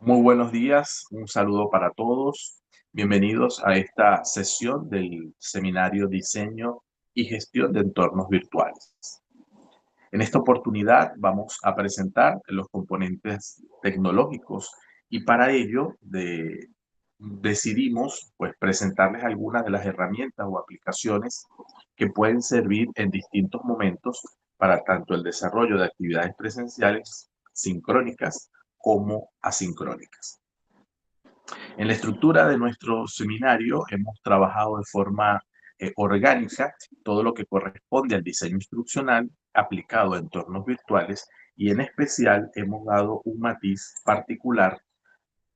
Muy buenos días, un saludo para todos. Bienvenidos a esta sesión del seminario Diseño y Gestión de Entornos Virtuales. En esta oportunidad vamos a presentar los componentes tecnológicos y para ello decidimos presentarles algunas de las herramientas o aplicaciones que pueden servir en distintos momentos para tanto el desarrollo de actividades presenciales sincrónicas como asincrónicas. En la estructura de nuestro seminario hemos trabajado de forma orgánica todo lo que corresponde al diseño instruccional aplicado a entornos virtuales y en especial hemos dado un matiz particular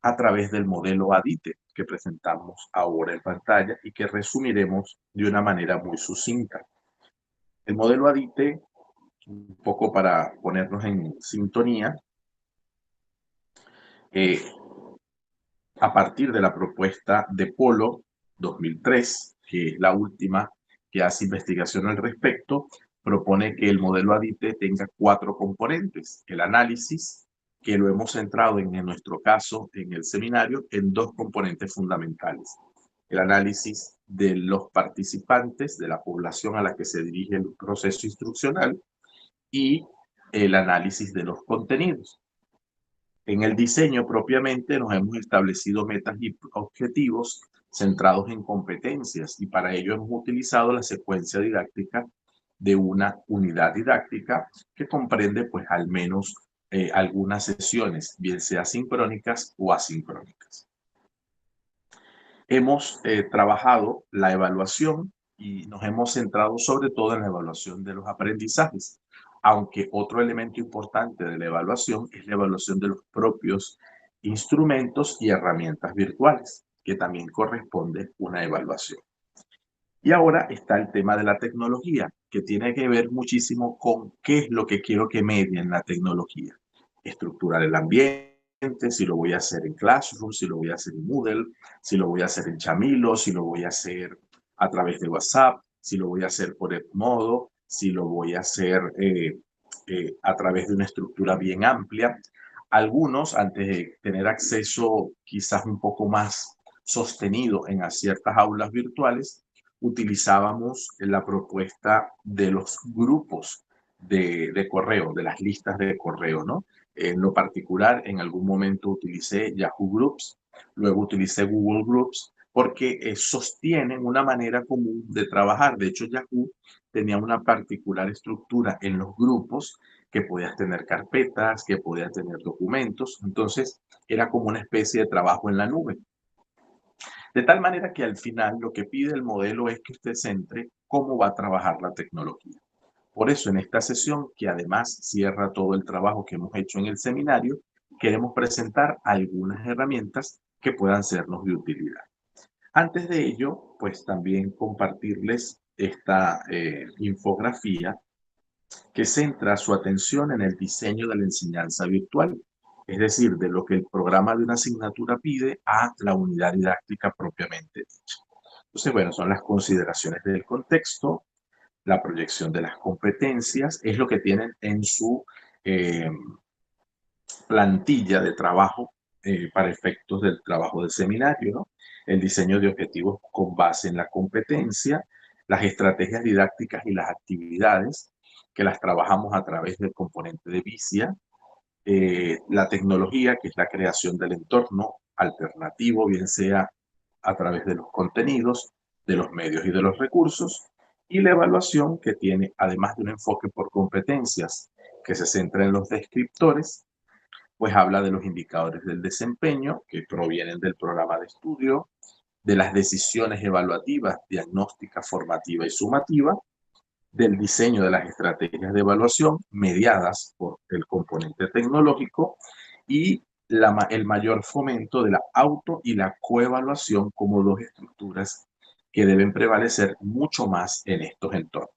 a través del modelo ADITE que presentamos ahora en pantalla y que resumiremos de una manera muy sucinta. El modelo ADITE, un poco para ponernos en sintonía, eh, a partir de la propuesta de Polo 2003, que es la última que hace investigación al respecto, propone que el modelo ADITE tenga 4 componentes. El análisis, que lo hemos centrado en nuestro caso en el seminario, en 2 componentes fundamentales. El análisis de los participantes, de la población a la que se dirige el proceso instruccional, y el análisis de los contenidos. En el diseño propiamente nos hemos establecido metas y objetivos centrados en competencias y para ello hemos utilizado la secuencia didáctica de una unidad didáctica que comprende al menos algunas sesiones, bien sea sincrónicas o asincrónicas. Hemos trabajado la evaluación y nos hemos centrado sobre todo en la evaluación de los aprendizajes, aunque otro elemento importante de la evaluación es la evaluación de los propios instrumentos y herramientas virtuales, que también corresponde una evaluación. Y ahora está el tema de la tecnología, que tiene que ver muchísimo con qué es lo que quiero que medie en la tecnología. Estructurar el ambiente, si lo voy a hacer en Classroom, si lo voy a hacer en Moodle, si lo voy a hacer en Chamilo, si lo voy a hacer a través de WhatsApp, si lo voy a hacer por Edmodo, si lo voy a hacer a través de una estructura bien amplia. Algunos, antes de tener acceso quizás un poco más sostenido en ciertas aulas virtuales, utilizábamos la propuesta de los grupos de correo, de las listas de correo, ¿no? En lo particular, en algún momento utilicé Yahoo Groups, luego utilicé Google Groups, porque sostienen una manera común de trabajar. De hecho, Yahoo tenía una particular estructura en los grupos que podías tener carpetas, que podías tener documentos. Entonces, era como una especie de trabajo en la nube. De tal manera que al final lo que pide el modelo es que usted centre cómo va a trabajar la tecnología. Por eso en esta sesión, que además cierra todo el trabajo que hemos hecho en el seminario, queremos presentar algunas herramientas que puedan sernos de utilidad. Antes de ello, pues también compartirles esta infografía que centra su atención en el diseño de la enseñanza virtual, es decir, de lo que el programa de una asignatura pide a la unidad didáctica propiamente dicha. Entonces, bueno, son las consideraciones del contexto, la proyección de las competencias, es lo que tienen en su eh, plantilla de trabajo para efectos del trabajo del seminario, ¿no? El diseño de objetivos con base en la competencia, las estrategias didácticas y las actividades que las trabajamos a través del componente de VICIA, la tecnología, que es la creación del entorno alternativo, bien sea a través de los contenidos, de los medios y de los recursos, y la evaluación, que tiene, además de un enfoque por competencias que se centra en los descriptores, pues habla de los indicadores del desempeño que provienen del programa de estudio, de las decisiones evaluativas, diagnóstica, formativa y sumativa, del diseño de las estrategias de evaluación mediadas por el componente tecnológico y el mayor fomento de la auto y la coevaluación como dos estructuras que deben prevalecer mucho más en estos entornos.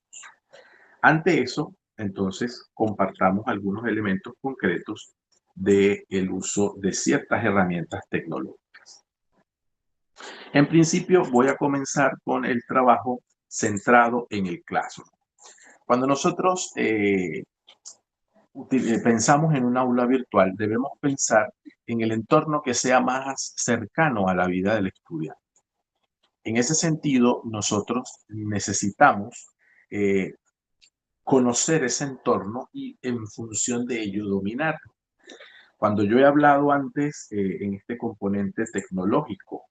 Ante eso, entonces, compartamos algunos elementos concretos del uso de ciertas herramientas tecnológicas. En principio, voy a comenzar con el trabajo centrado en el Classroom. Cuando nosotros pensamos en un aula virtual, debemos pensar en el entorno que sea más cercano a la vida del estudiante. En ese sentido, nosotros necesitamos eh, conocer ese entorno y en función de ello dominarlo. Cuando yo he hablado antes en este componente tecnológico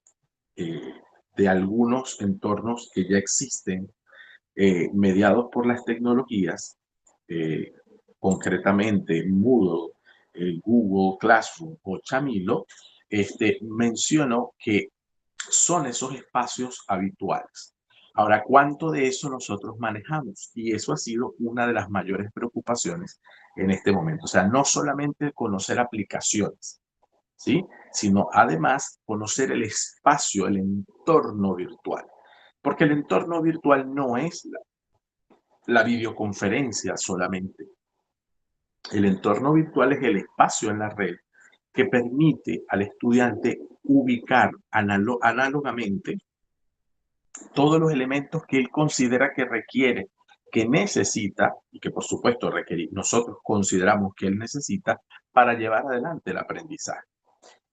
eh, de algunos entornos que ya existen mediados por las tecnologías, eh, concretamente Moodle, Google Classroom o Chamilo, menciono que son esos espacios habituales. Ahora, ¿cuánto de eso nosotros manejamos? Y eso ha sido una de las mayores preocupaciones en este momento. O sea, no solamente conocer aplicaciones, ¿sí? Sino además conocer el espacio, el entorno virtual. Porque el entorno virtual no es la videoconferencia solamente. El entorno virtual es el espacio en la red que permite al estudiante ubicar análogamente todos los elementos que él considera que requiere, que necesita y que por supuesto nosotros consideramos que él necesita para llevar adelante el aprendizaje.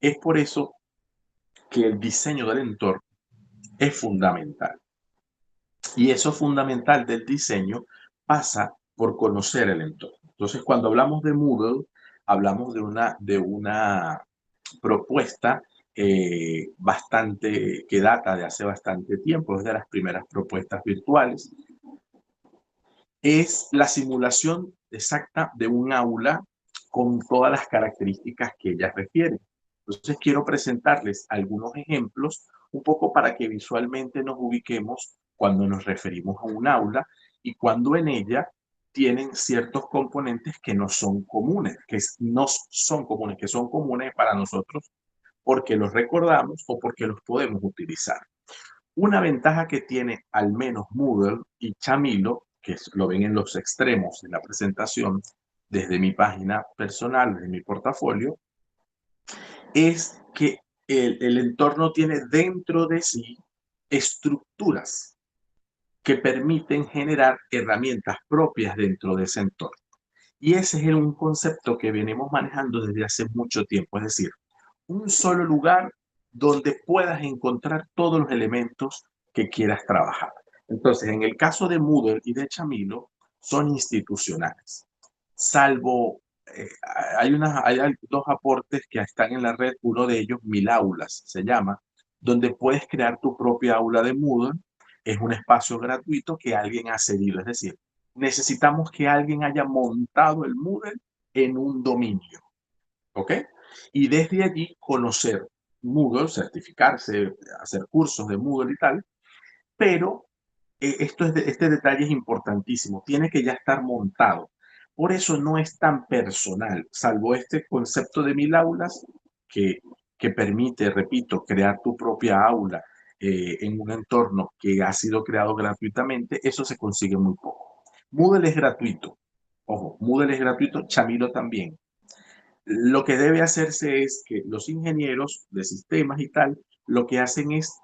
Es por eso que el diseño del entorno es fundamental. Y eso fundamental del diseño pasa por conocer el entorno. Entonces, cuando hablamos de Moodle, hablamos de una propuesta que data de hace bastante tiempo, es de las primeras propuestas virtuales. Es la simulación exacta de un aula con todas las características que ella refiere. Entonces, quiero presentarles algunos ejemplos un poco para que visualmente nos ubiquemos cuando nos referimos a un aula y cuando en ella tienen ciertos componentes que no son comunes, que son comunes para nosotros porque los recordamos o porque los podemos utilizar. Una ventaja que tiene al menos Moodle y Chamilo, que lo ven en los extremos de la presentación desde mi página personal, desde mi portafolio, es que el entorno tiene dentro de sí estructuras que permiten generar herramientas propias dentro de ese entorno. Y ese es un concepto que venimos manejando desde hace mucho tiempo, es decir, un solo lugar donde puedas encontrar todos los elementos que quieras trabajar. Entonces, en el caso de Moodle y de Chamilo, son institucionales. Salvo, hay dos aportes que están en la red, uno de ellos, Mil Aulas, se llama, donde puedes crear tu propia aula de Moodle. Es un espacio gratuito que alguien ha cedido, es decir, necesitamos que alguien haya montado el Moodle en un dominio, ¿ok? Y desde allí conocer Moodle, certificarse, hacer cursos de Moodle y tal, pero este detalle es importantísimo, tiene que ya estar montado. Por eso no es tan personal, salvo este concepto de Mil Aulas que, que permite, repito, crear tu propia aula en un entorno que ha sido creado gratuitamente, eso se consigue muy poco. Moodle es gratuito, ojo, Moodle es gratuito, Chamilo también. Lo que debe hacerse es que los ingenieros de sistemas y tal, lo que hacen es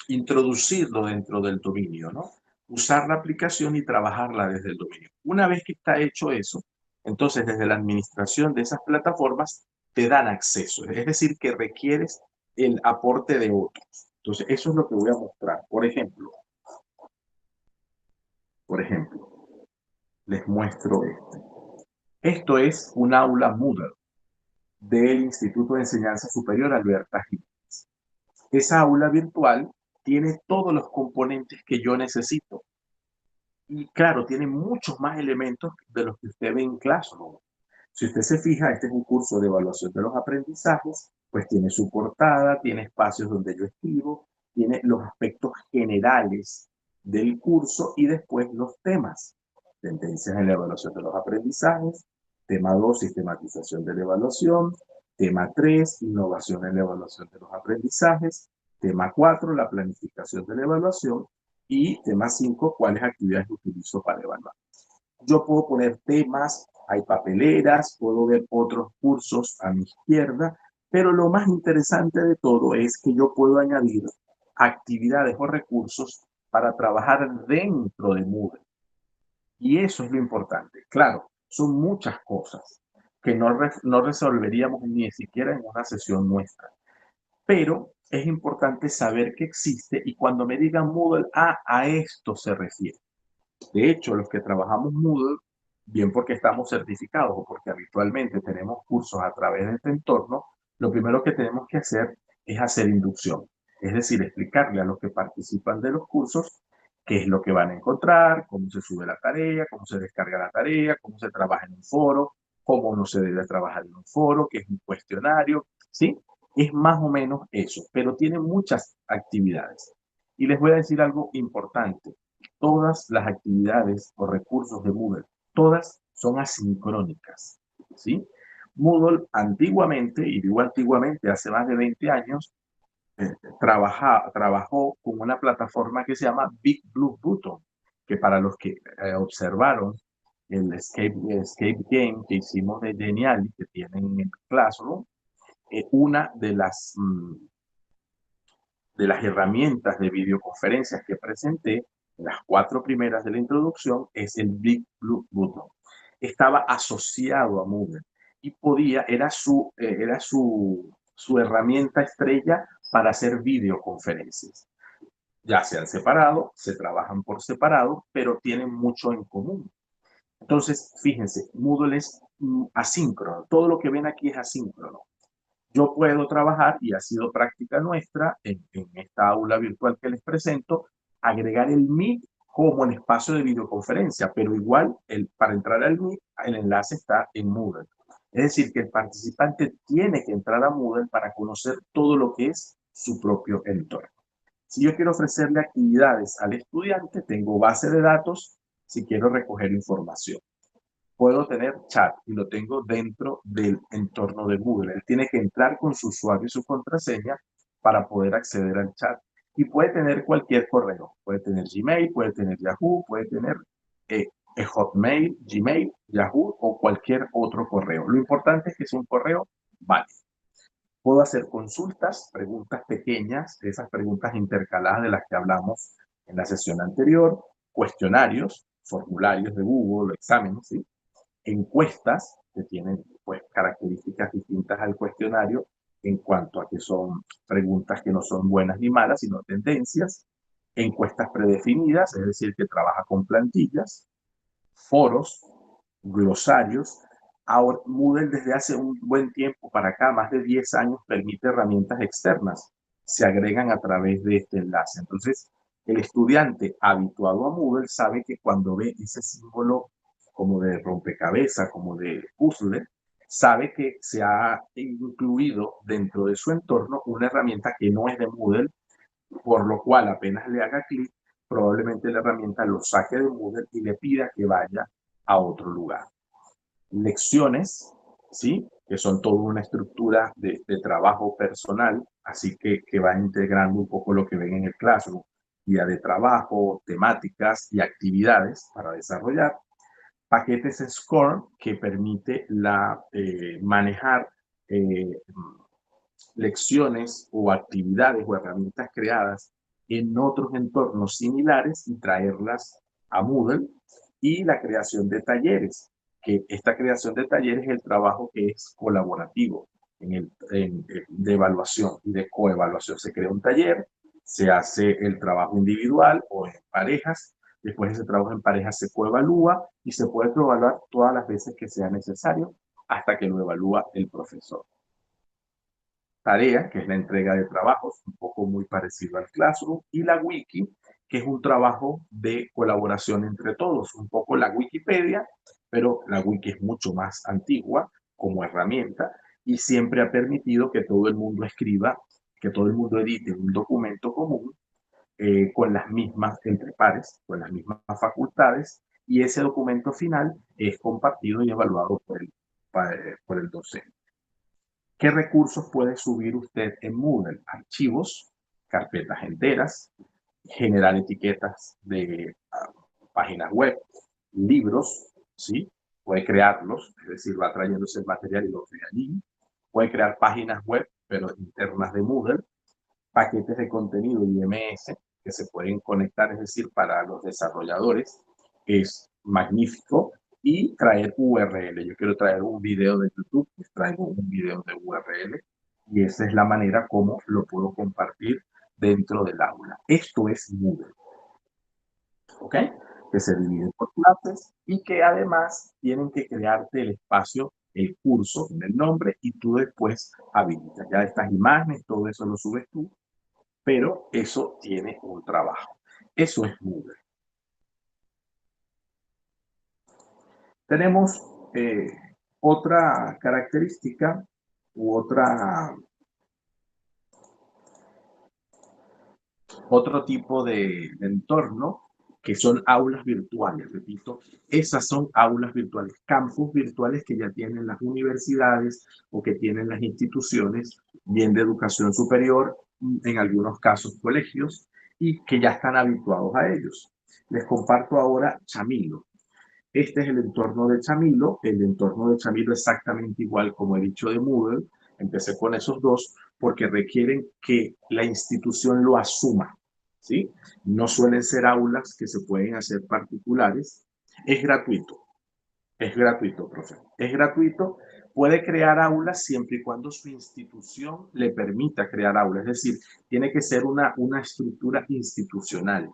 introducirlo dentro del dominio, ¿no? Usar la aplicación y trabajarla desde el dominio. Una vez que está hecho eso, entonces desde la administración de esas plataformas te dan acceso. Es decir, que requieres el aporte de otros. Entonces, eso es lo que voy a mostrar. Por ejemplo, les muestro esto. Esto es un aula Moodle del Instituto de Enseñanza Superior Alberta Jiménez. Esa aula virtual tiene todos los componentes que yo necesito. Y claro, tiene muchos más elementos de los que usted ve en Classroom. Si usted se fija, este es un curso de evaluación de los aprendizajes, pues tiene su portada, tiene espacios donde yo escribo, tiene los aspectos generales del curso y después los temas. Tendencias en la evaluación de los aprendizajes, tema 2, sistematización de la evaluación, tema 3, innovación en la evaluación de los aprendizajes, tema 4, la planificación de la evaluación y tema 5, cuáles actividades utilizo para evaluar. Yo puedo poner temas, hay papeleras, puedo ver otros cursos a mi izquierda, pero lo más interesante de todo es que yo puedo añadir actividades o recursos para trabajar dentro de Moodle. Y eso es lo importante. Claro, son muchas cosas que no resolveríamos ni siquiera en una sesión nuestra, pero es importante saber que existe y cuando me digan Moodle, a esto se refiere. De hecho, los que trabajamos Moodle, bien porque estamos certificados o porque habitualmente tenemos cursos a través de este entorno, lo primero que tenemos que hacer es hacer inducción. Es decir, explicarle a los que participan de los cursos qué es lo que van a encontrar, cómo se sube la tarea, cómo se descarga la tarea, cómo se trabaja en un foro, cómo no se debe trabajar en un foro, qué es un cuestionario, ¿sí? Es más o menos eso, pero tiene muchas actividades. Y les voy a decir algo importante. Todas las actividades o recursos de Moodle, todas son asincrónicas, ¿sí? Moodle antiguamente, y digo antiguamente, hace más de 20 años, trabajó con una plataforma que se llama Big Blue Button, que para los que observaron el escape game que hicimos de Geniali, que tienen en el Classroom, una de las herramientas de videoconferencias que presenté, las 4 primeras de la introducción, es el Big Blue Button. Estaba asociado a Moodle y era su herramienta estrella para hacer videoconferencias. Ya se han separado, se trabajan por separado, pero tienen mucho en común. Entonces, fíjense, Moodle es asíncrono. Todo lo que ven aquí es asíncrono. Yo puedo trabajar, y ha sido práctica nuestra en esta aula virtual que les presento, agregar el Meet como el espacio de videoconferencia, pero igual para entrar al Meet, el enlace está en Moodle. Es decir, que el participante tiene que entrar a Moodle para conocer todo lo que es su propio entorno. Si yo quiero ofrecerle actividades al estudiante, tengo base de datos si quiero recoger información. Puedo tener chat y lo tengo dentro del entorno de Google. Él tiene que entrar con su usuario y su contraseña para poder acceder al chat. Y puede tener cualquier correo. Puede tener Gmail, puede tener Yahoo, puede tener Hotmail, Gmail, Yahoo o cualquier otro correo. Lo importante es que sea un correo válido. Puedo hacer consultas, preguntas pequeñas, esas preguntas intercaladas de las que hablamos en la sesión anterior, cuestionarios, formularios de Google, exámenes, ¿sí? Encuestas que tienen pues, características distintas al cuestionario en cuanto a que son preguntas que no son buenas ni malas, sino tendencias, encuestas predefinidas, es decir, que trabaja con plantillas, foros, glosarios. Ahora, Moodle desde hace un buen tiempo para acá, más de 10 años, permite herramientas externas. Se agregan a través de este enlace. Entonces, el estudiante habituado a Moodle sabe que cuando ve ese símbolo como de rompecabezas, como de puzzle, sabe que se ha incluido dentro de su entorno una herramienta que no es de Moodle, por lo cual apenas le haga clic, probablemente la herramienta lo saque de Moodle y le pida que vaya a otro lugar. Lecciones, ¿sí? Que son toda una estructura de trabajo personal, así que va integrando un poco lo que ven en el Classroom, guía de trabajo, temáticas y actividades para desarrollar. Paquetes Score, que permite manejar lecciones o actividades o herramientas creadas en otros entornos similares y traerlas a Moodle, y la creación de talleres, que esta creación de talleres es el trabajo que es colaborativo de evaluación y de coevaluación. Se crea un taller, se hace el trabajo individual o en parejas, después ese trabajo en parejas se coevalúa y se puede coevaluar todas las veces que sea necesario hasta que lo evalúa el profesor. Tarea, que es la entrega de trabajos, un poco muy parecido al Classroom, y la Wiki, que es un trabajo de colaboración entre todos, un poco la Wikipedia, pero la Wiki es mucho más antigua como herramienta y siempre ha permitido que todo el mundo escriba, que todo el mundo edite un documento común con las mismas, entre pares, con las mismas facultades, y ese documento final es compartido y evaluado por el docente. ¿Qué recursos puede subir usted en Moodle? Archivos, carpetas enteras, generar etiquetas de páginas web, libros, ¿sí? Puede crearlos, es decir, va trayéndose el material y lo crea allí. Puede crear páginas web, pero internas de Moodle, paquetes de contenido IMS que se pueden conectar, es decir, para los desarrolladores es magnífico, y traer URL. Yo quiero traer un video de YouTube, pues traigo un video de URL, y esa es la manera como lo puedo compartir dentro del aula. Esto es Moodle, ¿ok? Que se divide por clases y que además tienen que crearte el espacio, el curso, en el nombre, y tú después habilitas. Ya estas imágenes, todo eso lo subes tú, pero eso tiene un trabajo. Eso es Moodle. Tenemos otra característica u otro tipo de entorno que son aulas virtuales. Repito, esas son aulas virtuales, campus virtuales que ya tienen las universidades o que tienen las instituciones, bien de educación superior, en algunos casos colegios, y que ya están habituados a ellos. Les comparto ahora Chamilo. Este es el entorno de Chamilo. El entorno de Chamilo exactamente igual como he dicho de Moodle. Empecé con esos dos porque requieren que la institución lo asuma, ¿sí? No suelen ser aulas que se pueden hacer particulares. Es gratuito, profe. Es gratuito. Puede crear aulas siempre y cuando su institución le permita crear aulas. Es decir, tiene que ser una estructura institucional.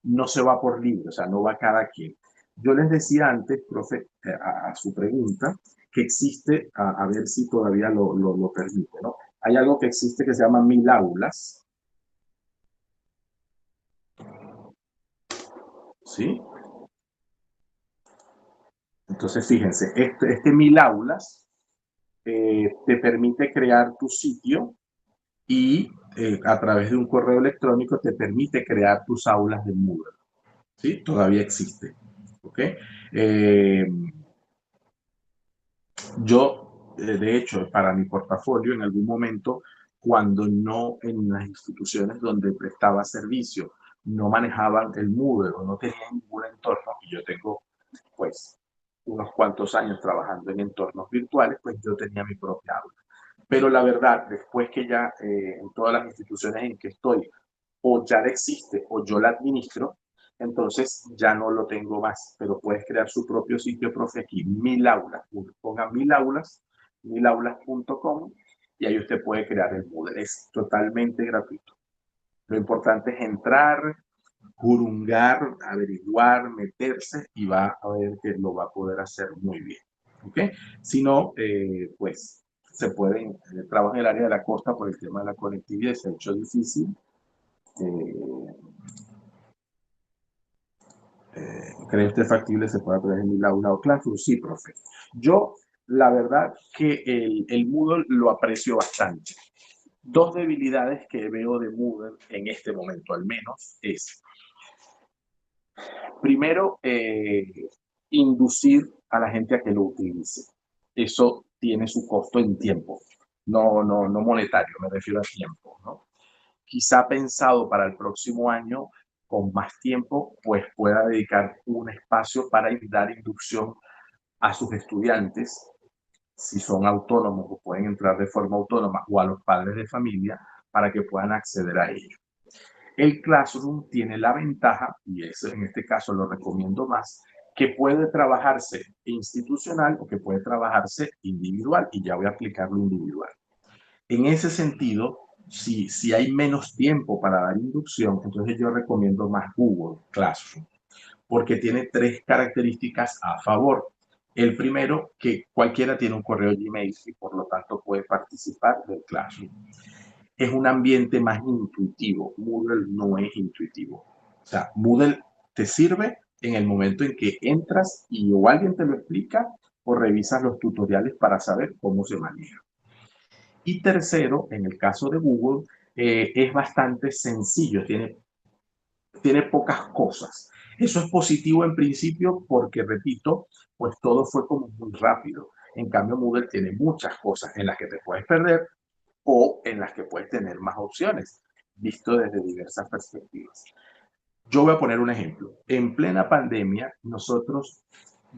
No se va por libre, o sea, no va cada quien. Yo les decía antes, profe, a su pregunta, que existe, a ver si todavía lo permite, ¿no? Hay algo que existe que se llama 1000 aulas, ¿sí? Entonces, fíjense, este 1000 aulas te permite crear tu sitio y a través de un correo electrónico te permite crear tus aulas de Moodle, ¿sí? Todavía existe, ¿ok? Eh, Yo, de hecho, para mi portafolio, en algún momento, cuando no en las instituciones donde prestaba servicio, no manejaban el Moodle o no tenían ningún entorno, y yo tengo, pues, unos cuantos años trabajando en entornos virtuales, pues yo tenía mi propia aula. Pero la verdad, después que ya en todas las instituciones en que estoy, o ya existe o yo la administro, entonces ya no lo tengo más, pero puedes crear su propio sitio, profe, aquí, 1000 aulas, pongan 1000 aulas, 1000aulas.com, y ahí usted puede crear el Moodle, es totalmente gratuito. Lo importante es entrar, jurungar, averiguar, meterse, y va a ver que lo va a poder hacer muy bien, ¿ok? Si no, pues se pueden, trabajar en el área de la costa por el tema de la conectividad, se ha hecho difícil. eh, ¿Cree usted factible se pueda aprender en el aula o Classroom? Sí, profe. Yo, la verdad que el Moodle lo aprecio bastante. Dos debilidades que veo de Moodle en este momento al menos es, primero, inducir a la gente a que lo utilice. Eso tiene su costo en tiempo, no monetario, me refiero a tiempo, ¿no? Quizá pensado para el próximo año, con más tiempo, pues pueda dedicar un espacio para dar inducción a sus estudiantes, si son autónomos o pueden entrar de forma autónoma, o a los padres de familia, para que puedan acceder a ello. El Classroom tiene la ventaja, y eso en este caso lo recomiendo más, que puede trabajarse institucional o que puede trabajarse individual, y ya voy a aplicar lo individual. En ese sentido, si hay menos tiempo para dar inducción, entonces yo recomiendo más Google Classroom, porque tiene tres características a favor. El primero, que cualquiera tiene un correo Gmail y por lo tanto puede participar del Classroom. Es un ambiente más intuitivo. Moodle no es intuitivo. O sea, Moodle te sirve en el momento en que entras y o alguien te lo explica o revisas los tutoriales para saber cómo se maneja. Y tercero, en el caso de Google, es bastante sencillo, tiene pocas cosas. Eso es positivo en principio porque, repito, pues todo fue como muy rápido. En cambio, Moodle tiene muchas cosas en las que te puedes perder o en las que puedes tener más opciones, visto desde diversas perspectivas. Yo voy a poner un ejemplo. En plena pandemia, nosotros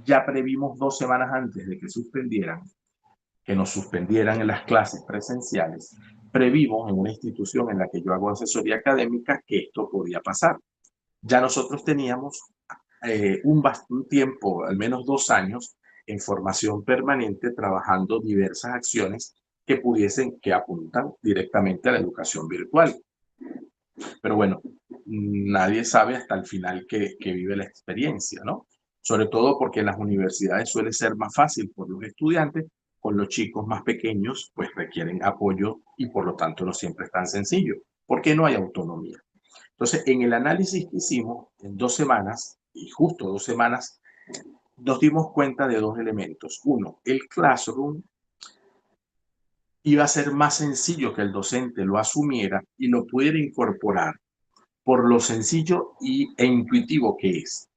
ya previmos 2 semanas antes de que nos suspendieran en las clases presenciales, previmos en una institución en la que yo hago asesoría académica que esto podía pasar. Ya nosotros teníamos un tiempo, al menos 2 años, en formación permanente, trabajando diversas acciones que apuntan directamente a la educación virtual. Pero bueno, nadie sabe hasta el final que vive la experiencia, ¿no? Sobre todo porque en las universidades suele ser más fácil por los estudiantes, con los chicos más pequeños, pues requieren apoyo y por lo tanto no siempre es tan sencillo, porque no hay autonomía. Entonces, en el análisis que hicimos en 2 semanas, y justo 2 semanas, nos dimos cuenta de dos elementos. Uno, el Classroom iba a ser más sencillo que el docente lo asumiera y lo pudiera incorporar por lo sencillo e intuitivo que es.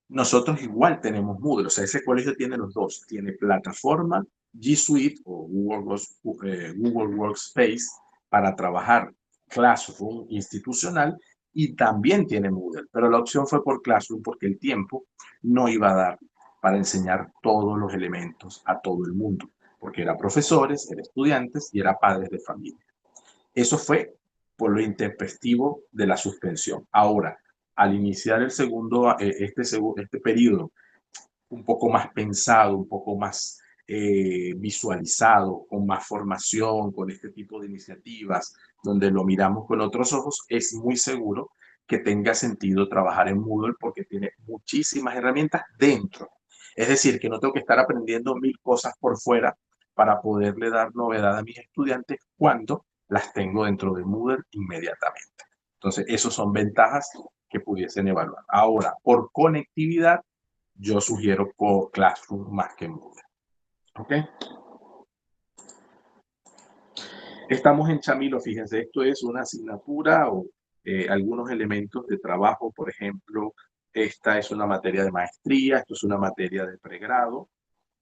Nosotros igual tenemos Moodle, o sea, ese colegio tiene los dos, tiene plataforma G Suite o Google Workspace para trabajar Classroom institucional y también tiene Moodle, pero la opción fue por Classroom porque el tiempo no iba a dar para enseñar todos los elementos a todo el mundo, porque era profesores, era estudiantes y era padres de familia. Eso fue por lo intempestivo de la suspensión. Ahora, al iniciar este periodo un poco más pensado, un poco más visualizado, con más formación, con este tipo de iniciativas, donde lo miramos con otros ojos, es muy seguro que tenga sentido trabajar en Moodle porque tiene muchísimas herramientas dentro. Es decir, que no tengo que estar aprendiendo 1000 cosas por fuera para poderle dar novedad a mis estudiantes cuando las tengo dentro de Moodle inmediatamente. Entonces, esas son ventajas que pudiesen evaluar. Ahora, por conectividad, yo sugiero Classroom más que Moodle. ¿Ok? Estamos en Chamilo, fíjense, esto es una asignatura o algunos elementos de trabajo, por ejemplo, esta es una materia de maestría, esto es una materia de pregrado,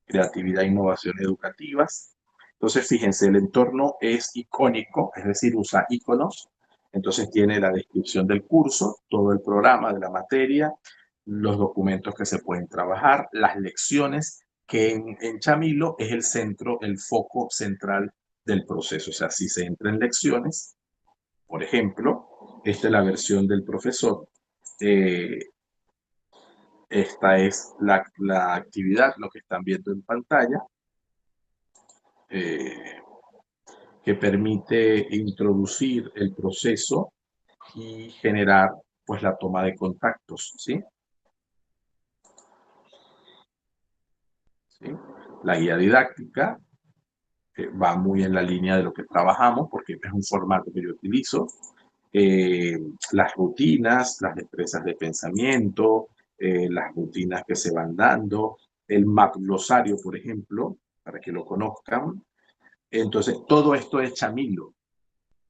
creatividad e innovación educativas. Entonces, fíjense, el entorno es icónico, es decir, usa iconos. Entonces, tiene la descripción del curso, todo el programa de la materia, los documentos que se pueden trabajar, las lecciones, que en Chamilo es el centro, el foco central del proceso. O sea, si se entra en lecciones, por ejemplo, esta es la versión del profesor. Esta es la actividad, lo que están viendo en pantalla. Eh, que permite introducir el proceso y generar pues la toma de contactos, ¿sí? ¿Sí? La guía didáctica va muy en la línea de lo que trabajamos porque es un formato que yo utilizo. Las rutinas, las destrezas de pensamiento, las rutinas que se van dando, el map glosario, por ejemplo, para que lo conozcan. Entonces, todo esto es Chamilo,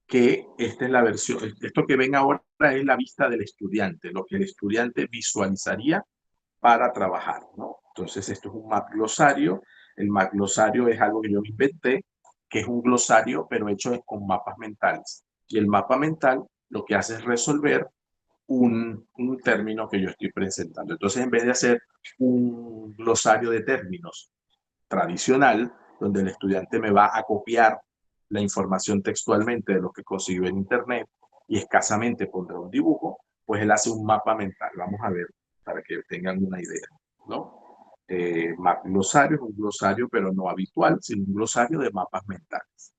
que esta es la versión, esto que ven ahora es la vista del estudiante, lo que el estudiante visualizaría para trabajar, ¿no? Entonces, esto es un map glosario. El map glosario es algo que yo me inventé, que es un glosario, pero hecho con mapas mentales. Y el mapa mental lo que hace es resolver un término que yo estoy presentando. Entonces, en vez de hacer un glosario de términos tradicional, donde el estudiante me va a copiar la información textualmente de lo que consiguió en Internet y escasamente pondrá un dibujo, pues él hace un mapa mental. Vamos a ver para que tengan una idea, ¿no? Glosario es un glosario, pero no habitual, sino un glosario de mapas mentales.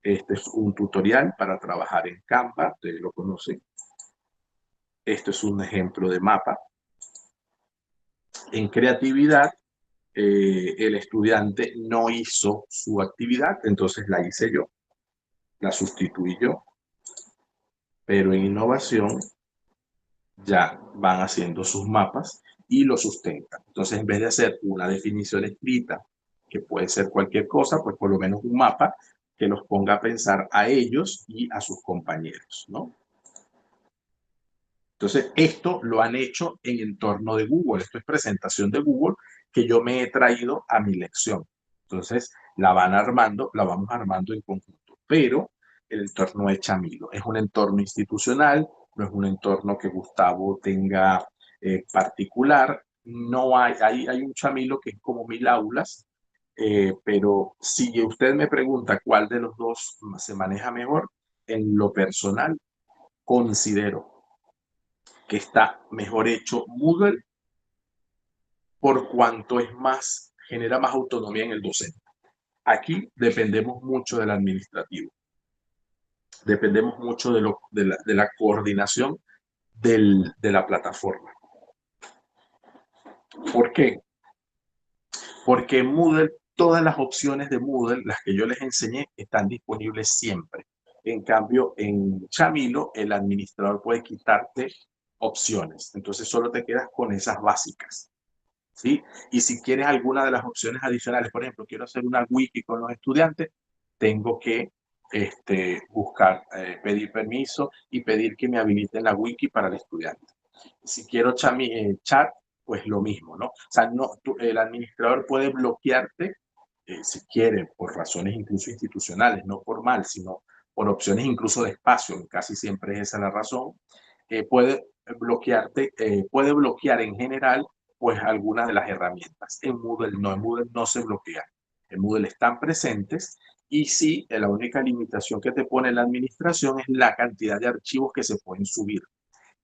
Este es un tutorial para trabajar en Canva, ustedes lo conocen. Esto es un ejemplo de mapa. En creatividad, el estudiante no hizo su actividad, entonces la hice yo, la sustituí yo, pero en innovación ya van haciendo sus mapas y lo sustentan. Entonces, en vez de hacer una definición escrita, que puede ser cualquier cosa, pues por lo menos un mapa que los ponga a pensar a ellos y a sus compañeros, ¿no? Entonces, esto lo han hecho en entorno de Google. Esto es presentación de Google que yo me he traído a mi lección. Entonces, la vamos armando en conjunto. Pero el entorno es Chamilo. Es un entorno institucional, no es un entorno que Gustavo tenga particular. No hay un Chamilo que es como 1000 aulas, pero si usted me pregunta cuál de los dos se maneja mejor, en lo personal, considero que está mejor hecho Moodle por cuanto es más, genera más autonomía en el docente. Aquí dependemos mucho del administrativo, dependemos mucho de la coordinación de la plataforma. ¿Por qué? Porque en Moodle, todas las opciones de Moodle, las que yo les enseñé, están disponibles siempre. En cambio, en Chamilo, el administrador puede quitarte opciones. Entonces, solo te quedas con esas básicas, ¿sí? Y si quieres alguna de las opciones adicionales, por ejemplo, quiero hacer una wiki con los estudiantes, tengo que buscar, pedir permiso y pedir que me habiliten la wiki para el estudiante. Si quiero chat, pues lo mismo, ¿no? O sea, no, el administrador puede bloquearte, si quiere, por razones incluso institucionales, no por mal, sino por opciones incluso de espacio, casi siempre es esa la razón, puede bloquear en general, pues algunas de las herramientas. En Moodle no se bloquea. En Moodle están presentes y sí, la única limitación que te pone la administración es la cantidad de archivos que se pueden subir,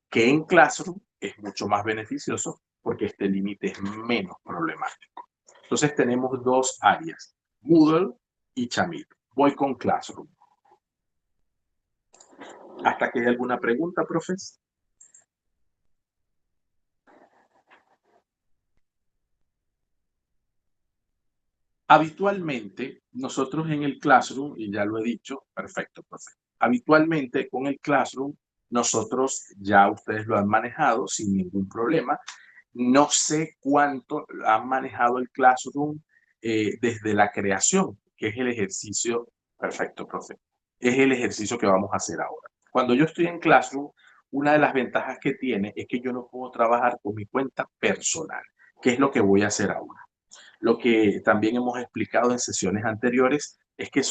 que en Classroom es mucho más beneficioso porque este límite es menos problemático. Entonces tenemos dos áreas, Moodle y Chamilo. Voy con Classroom. ¿Hasta que hay alguna pregunta, profes? Habitualmente, nosotros en el Classroom, y ya lo he dicho, perfecto, profe. Habitualmente con el Classroom, nosotros ya ustedes lo han manejado sin ningún problema. No sé cuánto han manejado el Classroom desde la creación, que es el ejercicio, perfecto, profe, es el ejercicio que vamos a hacer ahora. Cuando yo estoy en Classroom, una de las ventajas que tiene es que yo no puedo trabajar con mi cuenta personal, que es lo que voy a hacer ahora. Lo que también hemos explicado en sesiones anteriores es que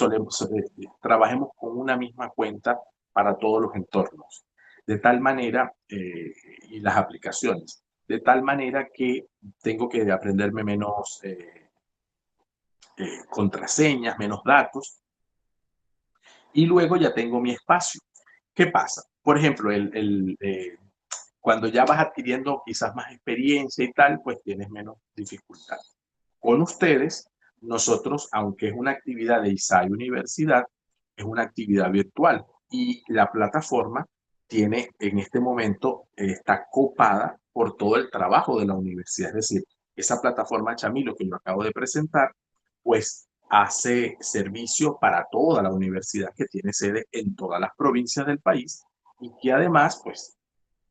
trabajemos con una misma cuenta para todos los entornos, de tal manera, y las aplicaciones, de tal manera que tengo que aprenderme menos contraseñas, menos datos, y luego ya tengo mi espacio. ¿Qué pasa? Por ejemplo, cuando ya vas adquiriendo quizás más experiencia y tal, pues tienes menos dificultad. Con ustedes, nosotros, aunque es una actividad de ISAI Universidad, es una actividad virtual y la plataforma tiene en este momento, está copada por todo el trabajo de la universidad. Es decir, esa plataforma Chamilo que yo acabo de presentar, pues hace servicio para toda la universidad que tiene sede en todas las provincias del país y que además, pues,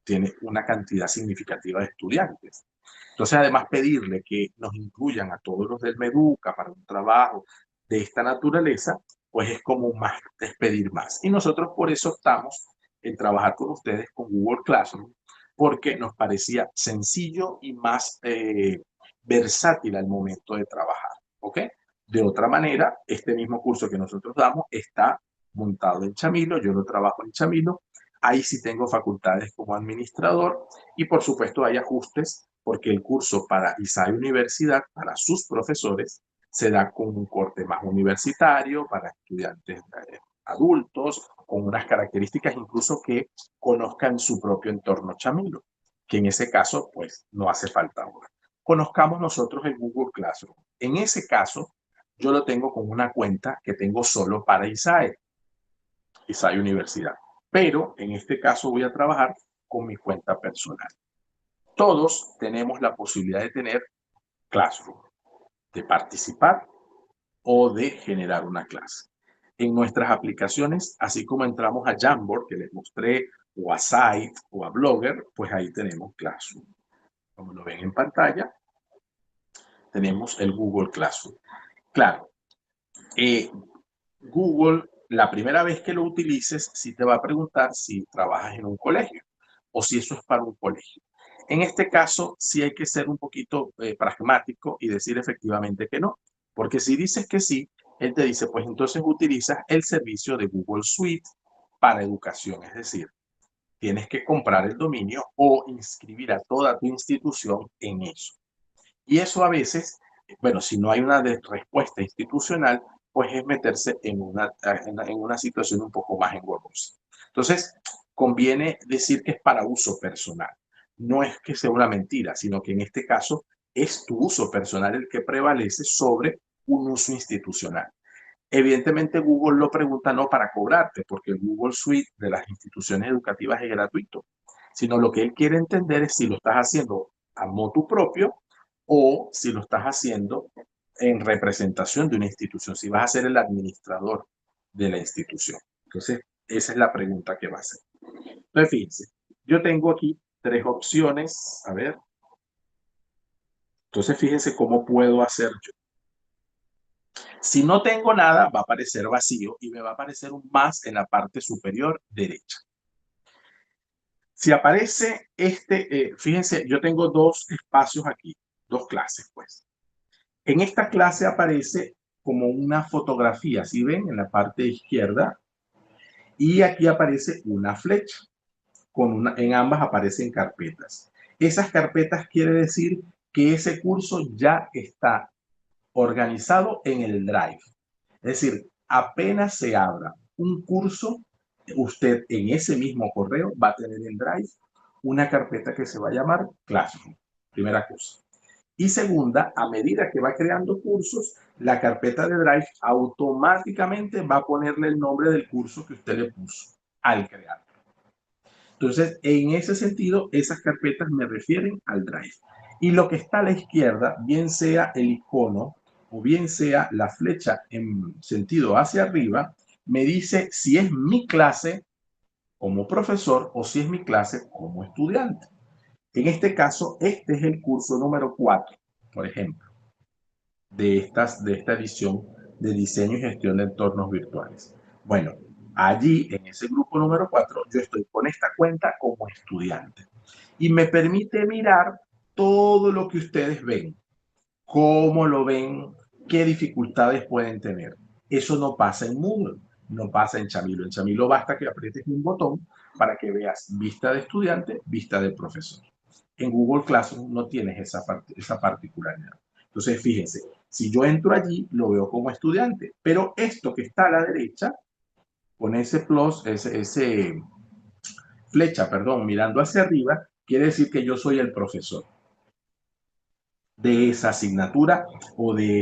tiene una cantidad significativa de estudiantes. Entonces, además, pedirle que nos incluyan a todos los del Meduca para un trabajo de esta naturaleza, pues es como más, es pedir más. Y nosotros por eso optamos en trabajar con ustedes con Google Classroom, porque nos parecía sencillo y más versátil al momento de trabajar, ¿ok? De otra manera, este mismo curso que nosotros damos está montado en Chamilo, yo lo trabajo en Chamilo, ahí sí tengo facultades como administrador y por supuesto hay ajustes porque el curso para ISAI Universidad, para sus profesores, se da con un corte más universitario, para estudiantes adultos, con unas características incluso que conozcan su propio entorno Chamilo, que en ese caso pues no hace falta ahora. Conozcamos nosotros el Google Classroom. En ese caso, yo lo tengo con una cuenta que tengo solo para ISAE Universidad. Pero en este caso voy a trabajar con mi cuenta personal. Todos tenemos la posibilidad de tener Classroom, de participar o de generar una clase. En nuestras aplicaciones, así como entramos a Jamboard, que les mostré, o a Site, o a Blogger, pues ahí tenemos Classroom. Como lo ven en pantalla, tenemos el Google Classroom. Claro, Google, la primera vez que lo utilices, sí te va a preguntar si trabajas en un colegio o si eso es para un colegio. En este caso, sí hay que ser un poquito pragmático y decir efectivamente que no. Porque si dices que sí, él te dice, pues entonces utilizas el servicio de Google Suite para educación. Es decir, tienes que comprar el dominio o inscribir a toda tu institución en eso. Y eso a veces, bueno, si no hay una respuesta institucional, pues es meterse en una situación un poco más engorrosa. Entonces, conviene decir que es para uso personal. No es que sea una mentira, sino que en este caso es tu uso personal el que prevalece sobre un uso institucional. Evidentemente Google lo pregunta no para cobrarte, porque el Google Suite de las instituciones educativas es gratuito, sino lo que él quiere entender es si lo estás haciendo a motu propio o si lo estás haciendo en representación de una institución, si vas a ser el administrador de la institución. Entonces, esa es la pregunta que va a hacer. Entonces, fíjense, yo tengo aquí tres opciones. A ver. Entonces, fíjense cómo puedo hacer yo. Si no tengo nada, va a aparecer vacío y me va a aparecer un más en la parte superior derecha. Si aparece fíjense, yo tengo dos espacios aquí, dos clases, pues. En esta clase aparece como una fotografía, ¿sí ven? En la parte izquierda. Y aquí aparece una flecha. En ambas aparecen carpetas. Esas carpetas quiere decir que ese curso ya está organizado en el Drive. Es decir, apenas se abra un curso, usted en ese mismo correo va a tener en Drive una carpeta que se va a llamar Classroom. Primera cosa. Y segunda, a medida que va creando cursos, la carpeta de Drive automáticamente va a ponerle el nombre del curso que usted le puso al crear. Entonces, en ese sentido, esas carpetas me refieren al Drive. Y lo que está a la izquierda, bien sea el icono o bien sea la flecha en sentido hacia arriba, me dice si es mi clase como profesor o si es mi clase como estudiante. En este caso, este es el curso número 4, por ejemplo, de esta edición de diseño y gestión de entornos virtuales. Bueno, allí en ese grupo número 4, yo estoy con esta cuenta como estudiante y me permite mirar todo lo que ustedes ven, cómo lo ven, qué dificultades pueden tener. Eso no pasa en Moodle, no pasa en Chamilo. En Chamilo basta que aprietes un botón para que veas vista de estudiante, vista de profesor. En Google Classroom no tienes esa particularidad. Entonces, fíjense, si yo entro allí, lo veo como estudiante, pero esto que está a la derecha, con ese plus, ese flecha, perdón, mirando hacia arriba, quiere decir que yo soy el profesor de esa asignatura o de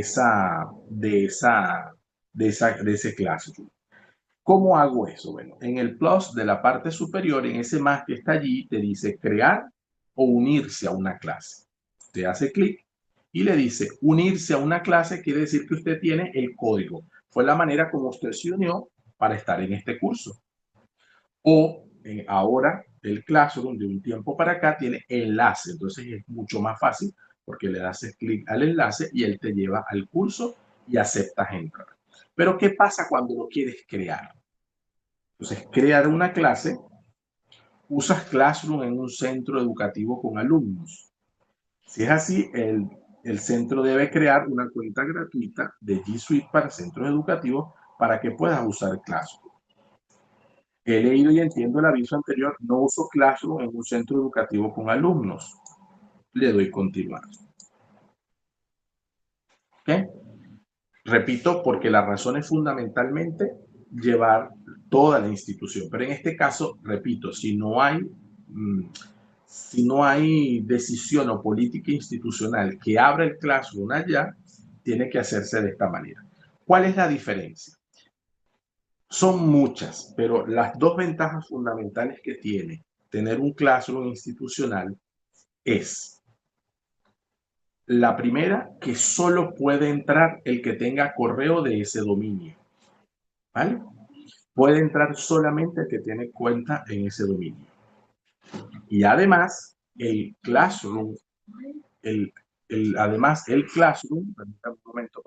ese classroom. ¿Cómo hago eso? Bueno, en el plus de la parte superior, en ese más que está allí, te dice crear o unirse a una clase. Usted hace clic y le dice unirse a una clase, quiere decir que usted tiene el código. Fue la manera como usted se unió para estar en este curso. O ahora el Classroom de un tiempo para acá tiene enlace, entonces es mucho más fácil porque le das clic al enlace y él te lleva al curso y aceptas entrar. Pero ¿qué pasa cuando lo quieres crear? Entonces, crear una clase, usas Classroom en un centro educativo con alumnos. Si es así, el centro debe crear una cuenta gratuita de G Suite para centros educativos para que puedas usar Classroom. He leído y entiendo el aviso anterior, no uso Classroom en un centro educativo con alumnos. Le doy continuar. ¿Okay? Repito, porque la razón es fundamentalmente llevar toda la institución. Pero en este caso, repito, si no hay decisión o política institucional que abra el Classroom allá, tiene que hacerse de esta manera. ¿Cuál es la diferencia? Son muchas, pero las dos ventajas fundamentales que tiene tener un Classroom institucional es la primera, que solo puede entrar el que tenga correo de ese dominio, ¿vale? Puede entrar solamente el que tiene cuenta en ese dominio. Y además, el Classroom, además el Classroom, permítame un momento.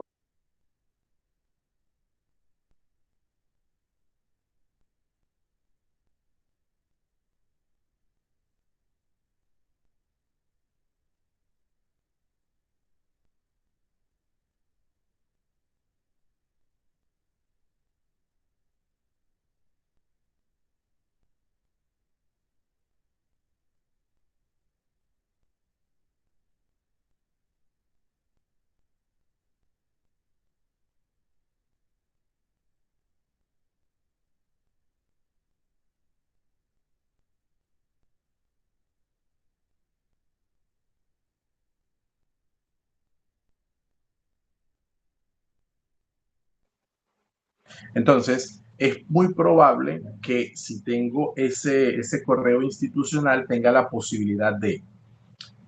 Entonces, es muy probable que si tengo ese correo institucional tenga la posibilidad de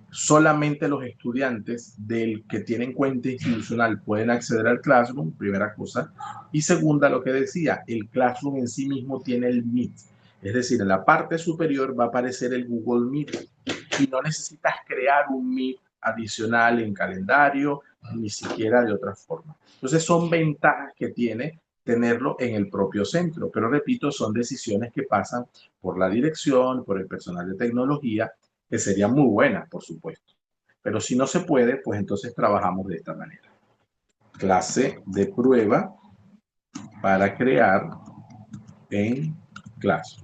solamente los estudiantes del que tienen cuenta institucional pueden acceder al Classroom, primera cosa. Y segunda, lo que decía, el Classroom en sí mismo tiene el Meet. Es decir, en la parte superior va a aparecer el Google Meet y no necesitas crear un Meet adicional en calendario, ni siquiera de otra forma. Entonces son ventajas que tiene tenerlo en el propio centro, pero repito, son decisiones que pasan por la dirección, por el personal de tecnología, que serían muy buenas, por supuesto. Pero si no se puede, pues entonces trabajamos de esta manera. Clase de prueba para crear en clase.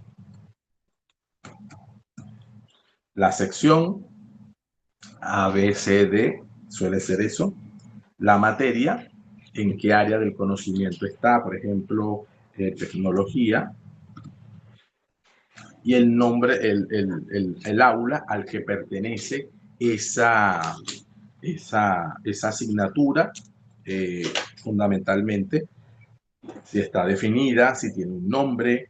La sección A, B, C, D suele ser eso. La materia, en qué área del conocimiento está, por ejemplo, tecnología, y el nombre, el aula al que pertenece esa asignatura, fundamentalmente, si está definida, si tiene un nombre,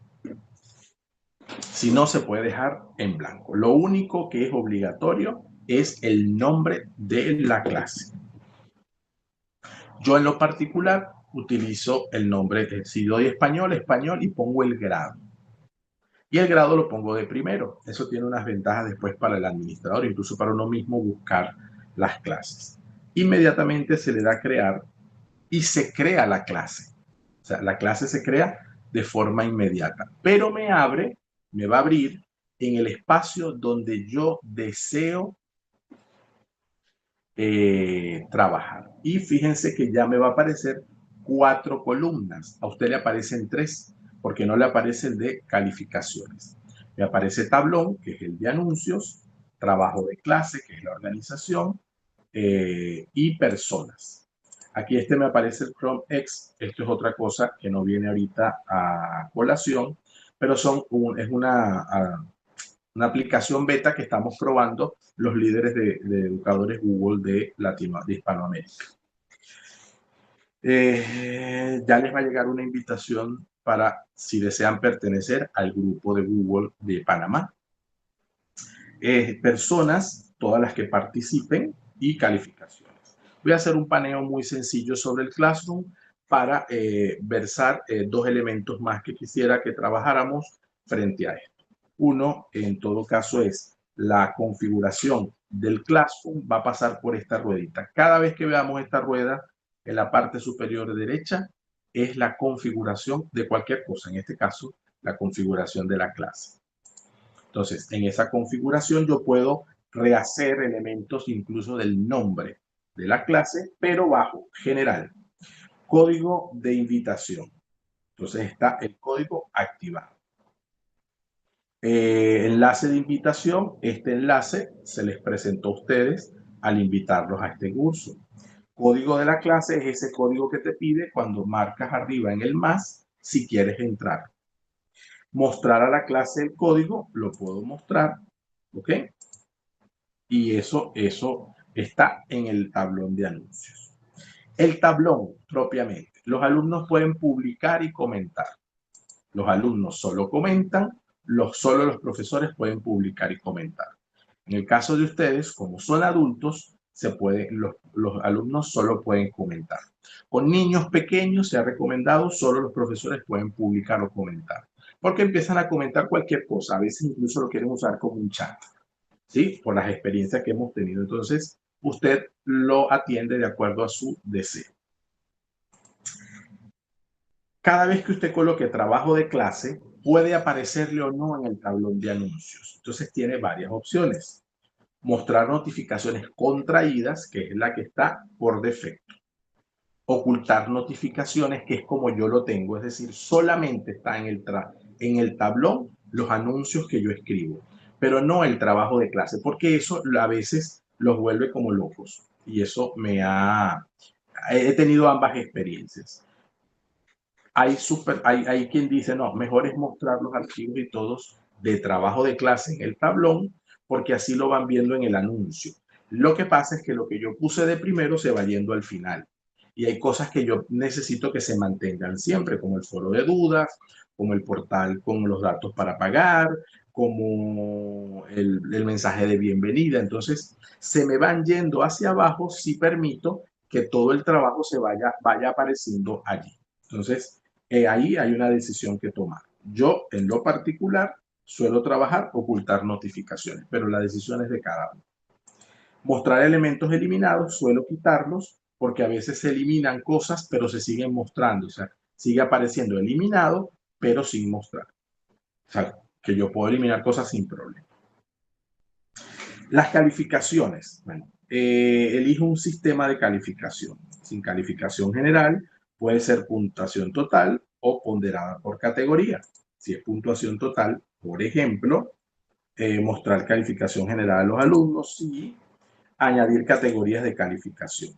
si no se puede dejar en blanco. Lo único que es obligatorio es el nombre de la clase. Yo en lo particular utilizo el nombre, si doy español, español y pongo el grado. Y el grado lo pongo de primero. Eso tiene unas ventajas después para el administrador, incluso para uno mismo buscar las clases. Inmediatamente se le da a crear y se crea la clase. O sea, la clase se crea de forma inmediata, pero me va a abrir en el espacio donde yo deseo trabajar. Y fíjense que ya me va a aparecer 4 columnas. A usted le aparecen 3, porque no le aparece el de calificaciones. Me aparece tablón, que es el de anuncios, trabajo de clase, que es la organización, y personas. Aquí me aparece el Chrome X. Esto es otra cosa que no viene ahorita a colación, pero es una aplicación beta que estamos probando los líderes de educadores Google de Hispanoamérica. Ya les va a llegar una invitación para si desean pertenecer al grupo de Google de Panamá. Personas, todas las que participen, y calificaciones. Voy a hacer un paneo muy sencillo sobre el Classroom para versar 2 elementos más que quisiera que trabajáramos frente a esto. Uno, en todo caso, es la configuración del Classroom. Va a pasar por esta ruedita. Cada vez que veamos esta rueda en la parte superior derecha, es la configuración de cualquier cosa. En este caso, la configuración de la clase. Entonces, en esa configuración yo puedo rehacer elementos incluso del nombre de la clase, pero bajo general. Código de invitación. Entonces está el código activado. Enlace de invitación. Este enlace se les presentó a ustedes al invitarlos a este curso. Código de la clase es ese código que te pide cuando marcas arriba en el más si quieres entrar. Mostrar a la clase el código, lo puedo mostrar, ¿ok? Y eso está en el tablón de anuncios. El tablón propiamente. Los alumnos pueden publicar y comentar. Los alumnos solo comentan, solo los profesores pueden publicar y comentar. En el caso de ustedes, como son adultos, los alumnos solo pueden comentar. Con niños pequeños se ha recomendado solo los profesores pueden publicar o comentar, porque empiezan a comentar cualquier cosa, a veces incluso lo quieren usar como un chat, ¿sí? Por las experiencias que hemos tenido. Entonces, usted lo atiende de acuerdo a su deseo. Cada vez que usted coloque trabajo de clase, puede aparecerle o no en el tablón de anuncios. Entonces, tiene varias opciones. Mostrar notificaciones contraídas, que es la que está por defecto. Ocultar notificaciones, que es como yo lo tengo, es decir, solamente está en el tablón los anuncios que yo escribo, pero no el trabajo de clase, porque eso a veces los vuelve como locos. Y eso he tenido ambas experiencias. Hay quien dice, no, mejor es mostrar los archivos y todos de trabajo de clase en el tablón, porque así lo van viendo en el anuncio. Lo que pasa es que lo que yo puse de primero se va yendo al final. Y hay cosas que yo necesito que se mantengan siempre, como el foro de dudas, como el portal con los datos para pagar, como el mensaje de bienvenida. Entonces, se me van yendo hacia abajo si permito que todo el trabajo vaya apareciendo allí. Entonces, ahí hay una decisión que tomar. Yo, en lo particular, suelo trabajar ocultar notificaciones, pero la decisión es de cada uno. Mostrar elementos eliminados, suelo quitarlos porque a veces se eliminan cosas, pero se siguen mostrando. O sea, sigue apareciendo eliminado, pero sin mostrar. O sea, que yo puedo eliminar cosas sin problema. Las calificaciones. Bueno, elijo un sistema de calificación. Sin calificación general, puede ser puntuación total o ponderada por categoría. Si es puntuación total, por ejemplo, mostrar calificación general a los alumnos y añadir categorías de calificación.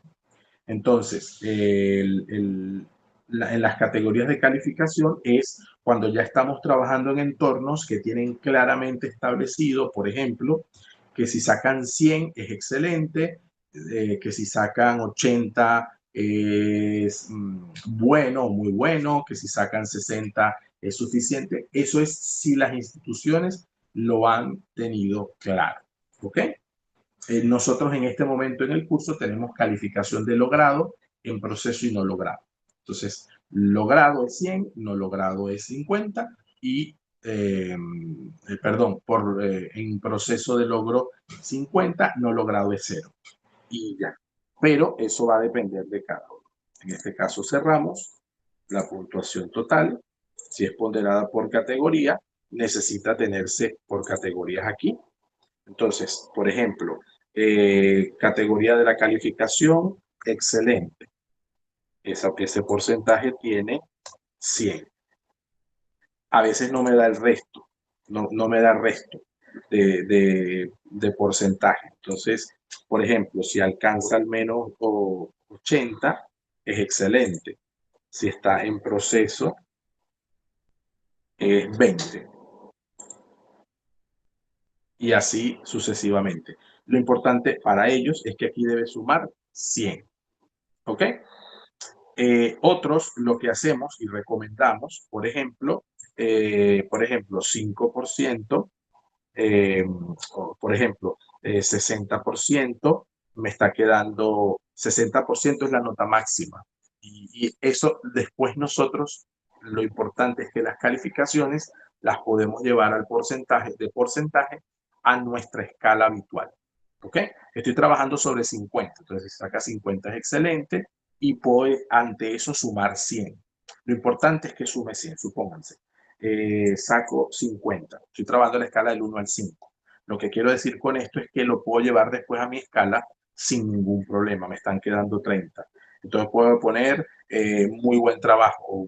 Entonces, en las categorías de calificación es cuando ya estamos trabajando en entornos que tienen claramente establecido, por ejemplo, que si sacan 100 es excelente, que si sacan 80 es bueno, muy bueno, que si sacan 60 es suficiente. Eso es si las instituciones lo han tenido claro. ¿Ok? Nosotros en este momento en el curso tenemos calificación de logrado, en proceso y no logrado. Entonces, logrado es 100, no logrado es 50 y, perdón, en proceso de logro 50, no logrado es 0 y ya. Pero eso va a depender de cada uno. En este caso cerramos la puntuación total. Si es ponderada por categoría, necesita tenerse por categorías aquí. Entonces, por ejemplo, categoría de la calificación, excelente. Ese porcentaje tiene 100. A veces no me da el resto, no me da el resto de porcentaje. Entonces, por ejemplo, si alcanza al menos 80, es excelente. Si está en proceso, es 20. Y así sucesivamente. Lo importante para ellos es que aquí debe sumar 100. ¿Ok? Otros, lo que hacemos y recomendamos, por ejemplo 5%, por ejemplo, 60%, me está quedando, 60% es la nota máxima. Y eso después nosotros, lo importante es que las calificaciones las podemos llevar al porcentaje a nuestra escala habitual. ¿Ok? Estoy trabajando sobre 50, entonces si saca 50 es excelente y puedo ante eso sumar 100. Lo importante es que sume 100, supónganse. Saco 50. Estoy trabajando la escala del 1 al 5. Lo que quiero decir con esto es que lo puedo llevar después a mi escala sin ningún problema. Me están quedando 30. Entonces puedo poner muy buen trabajo o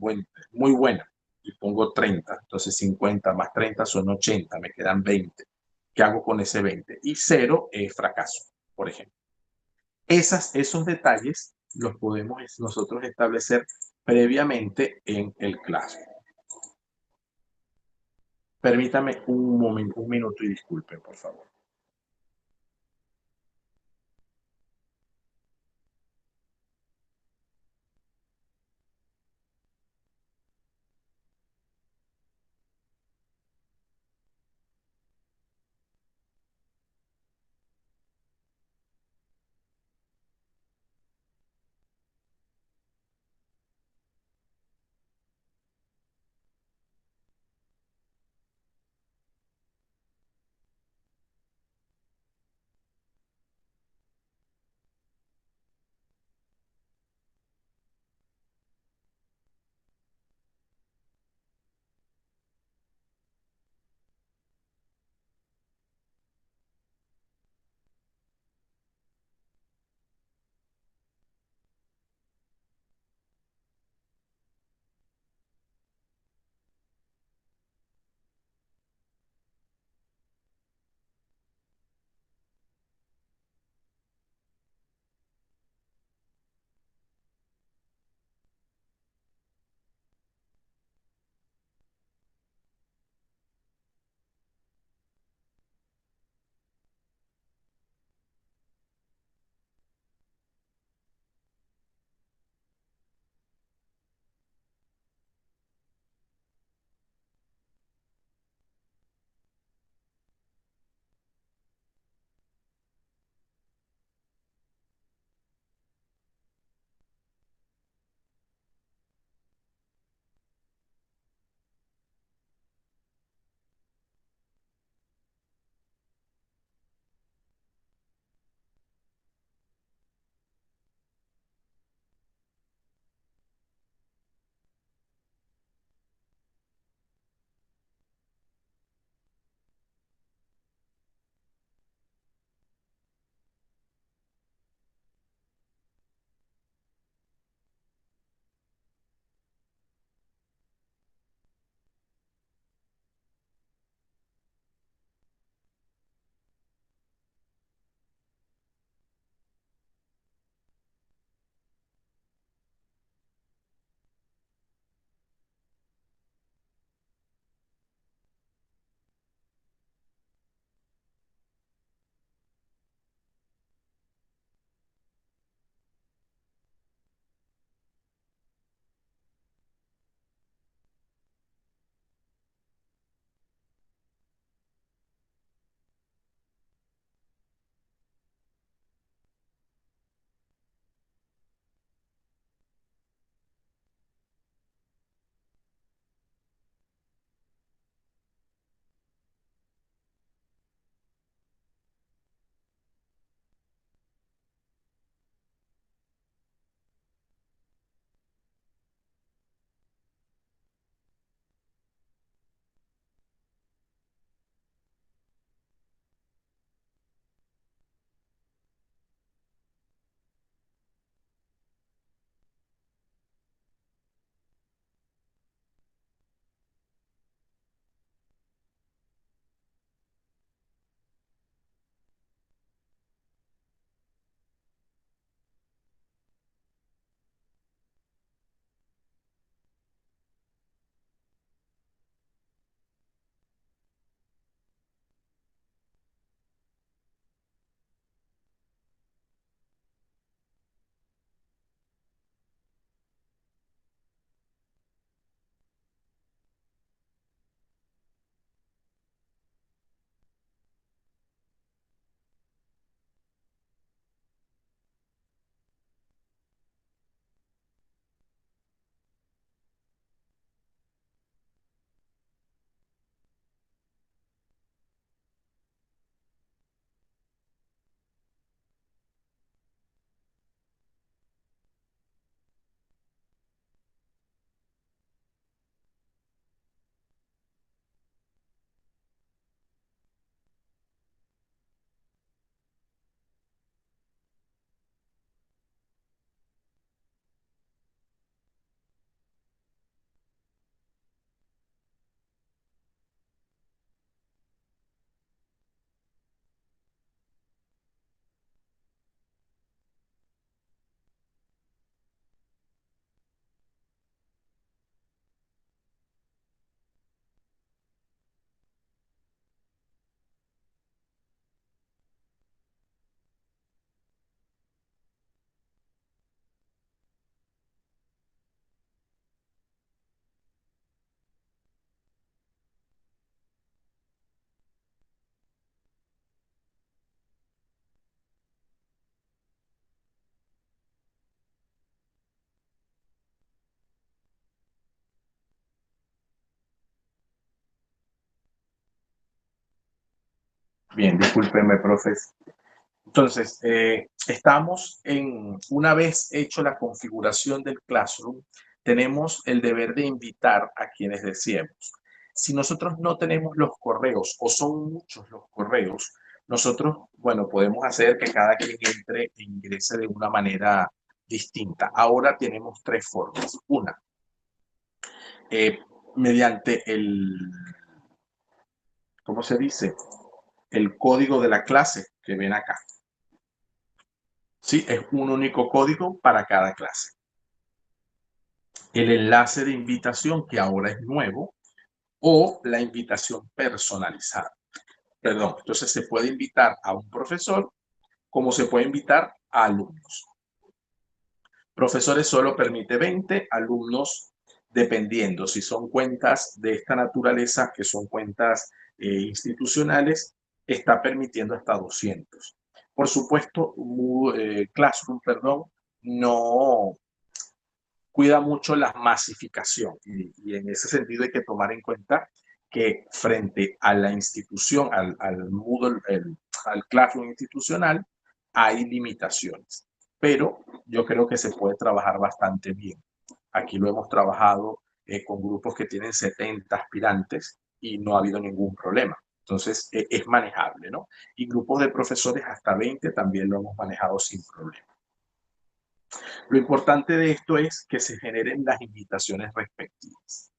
muy buena y pongo 30. Entonces 50 más 30 son 80. Me quedan 20. ¿Qué hago con ese 20? Y 0 es fracaso, por ejemplo. Esos detalles los podemos nosotros establecer previamente en el Classroom. Permítame un minuto y disculpen, por favor. Bien, discúlpeme, profes. Entonces, una vez hecho la configuración del Classroom, tenemos el deber de invitar a quienes deseemos. Si nosotros no tenemos los correos o son muchos los correos, nosotros, bueno, podemos hacer que cada quien entre e ingrese de una manera distinta. Ahora tenemos tres formas. Una, mediante ¿cómo se dice? El código de la clase que ven acá. Sí, es un único código para cada clase. El enlace de invitación, que ahora es nuevo, o la invitación personalizada. Perdón, entonces se puede invitar a un profesor como se puede invitar a alumnos. Profesores solo permite 20, alumnos dependiendo si son cuentas de esta naturaleza, que son cuentas institucionales, está permitiendo hasta 200. Por supuesto, Classroom, perdón, no cuida mucho la masificación y en ese sentido hay que tomar en cuenta que frente a la institución, al Moodle, al Classroom institucional, hay limitaciones. Pero yo creo que se puede trabajar bastante bien. Aquí lo hemos trabajado con grupos que tienen 70 aspirantes y no ha habido ningún problema. Entonces, es manejable, ¿no? Y grupos de profesores hasta 20 también lo hemos manejado sin problema. Lo importante de esto es que se generen las invitaciones respectivas.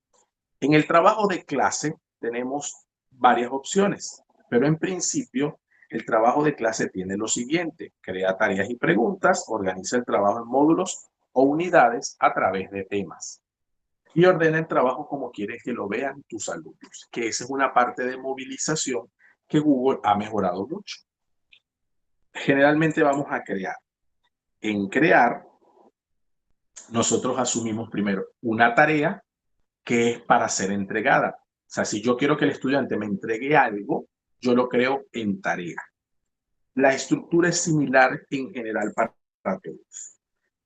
En el trabajo de clase tenemos varias opciones, pero en principio el trabajo de clase tiene lo siguiente: crea tareas y preguntas, organiza el trabajo en módulos o unidades a través de temas y ordena el trabajo como quieres que lo vean tus alumnos, que esa es una parte de movilización que Google ha mejorado mucho. Generalmente vamos a crear. En crear, nosotros asumimos primero una tarea que es para ser entregada. O sea, si yo quiero que el estudiante me entregue algo, yo lo creo en tarea. La estructura es similar en general para todos.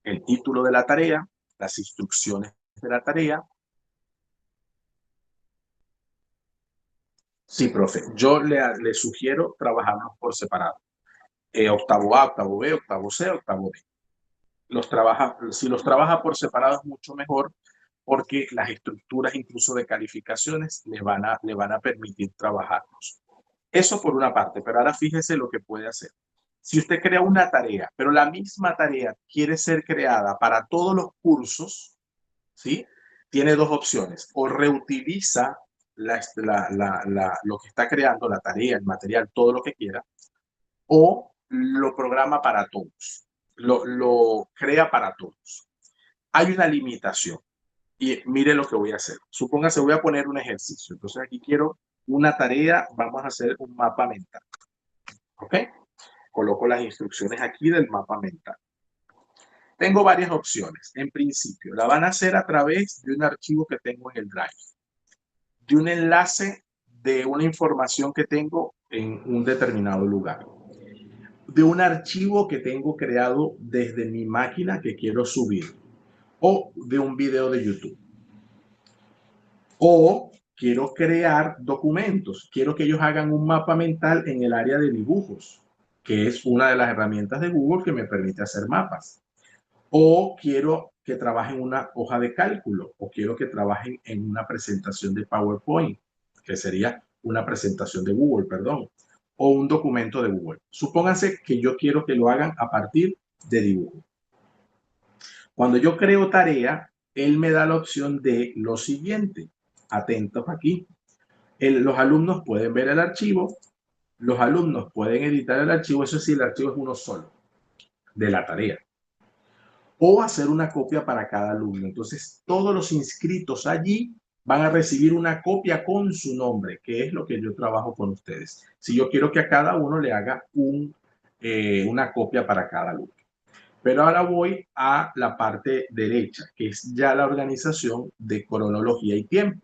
El título de la tarea, las instrucciones de la tarea. Sí, profe, yo le sugiero trabajarlos por separado. Octavo A, octavo B, octavo C, octavo D. Si los trabaja por separado es mucho mejor porque las estructuras incluso de calificaciones le van a permitir trabajarlos. Eso por una parte, pero ahora fíjese lo que puede hacer. Si usted crea una tarea, pero la misma tarea quiere ser creada para todos los cursos, ¿sí? Tiene dos opciones. O reutiliza lo que está creando, la tarea, el material, todo lo que quiera, o lo programa para todos, lo crea para todos. Hay una limitación y mire lo que voy a hacer. Supóngase, voy a poner un ejercicio. Entonces aquí quiero una tarea, vamos a hacer un mapa mental. ¿Ok? Coloco las instrucciones aquí del mapa mental. Tengo varias opciones. En principio, la van a hacer a través de un archivo que tengo en el Drive, de un enlace de una información que tengo en un determinado lugar, de un archivo que tengo creado desde mi máquina que quiero subir, o de un video de YouTube. O quiero crear documentos, quiero que ellos hagan un mapa mental en el área de dibujos, que es una de las herramientas de Google que me permite hacer mapas. O quiero que trabajen una hoja de cálculo, o quiero que trabajen en una presentación de PowerPoint, que sería una presentación de Google, perdón, o un documento de Google. Supónganse que yo quiero que lo hagan a partir de dibujo. Cuando yo creo tarea, él me da la opción de lo siguiente. Atentos aquí. Los alumnos pueden ver el archivo, los alumnos pueden editar el archivo, eso sí, el archivo es uno solo, de la tarea. O hacer una copia para cada alumno. Entonces, todos los inscritos allí van a recibir una copia con su nombre, que es lo que yo trabajo con ustedes. Si yo quiero que a cada uno le haga una copia para cada alumno. Pero ahora voy a la parte derecha, que es ya la organización de cronología y tiempo.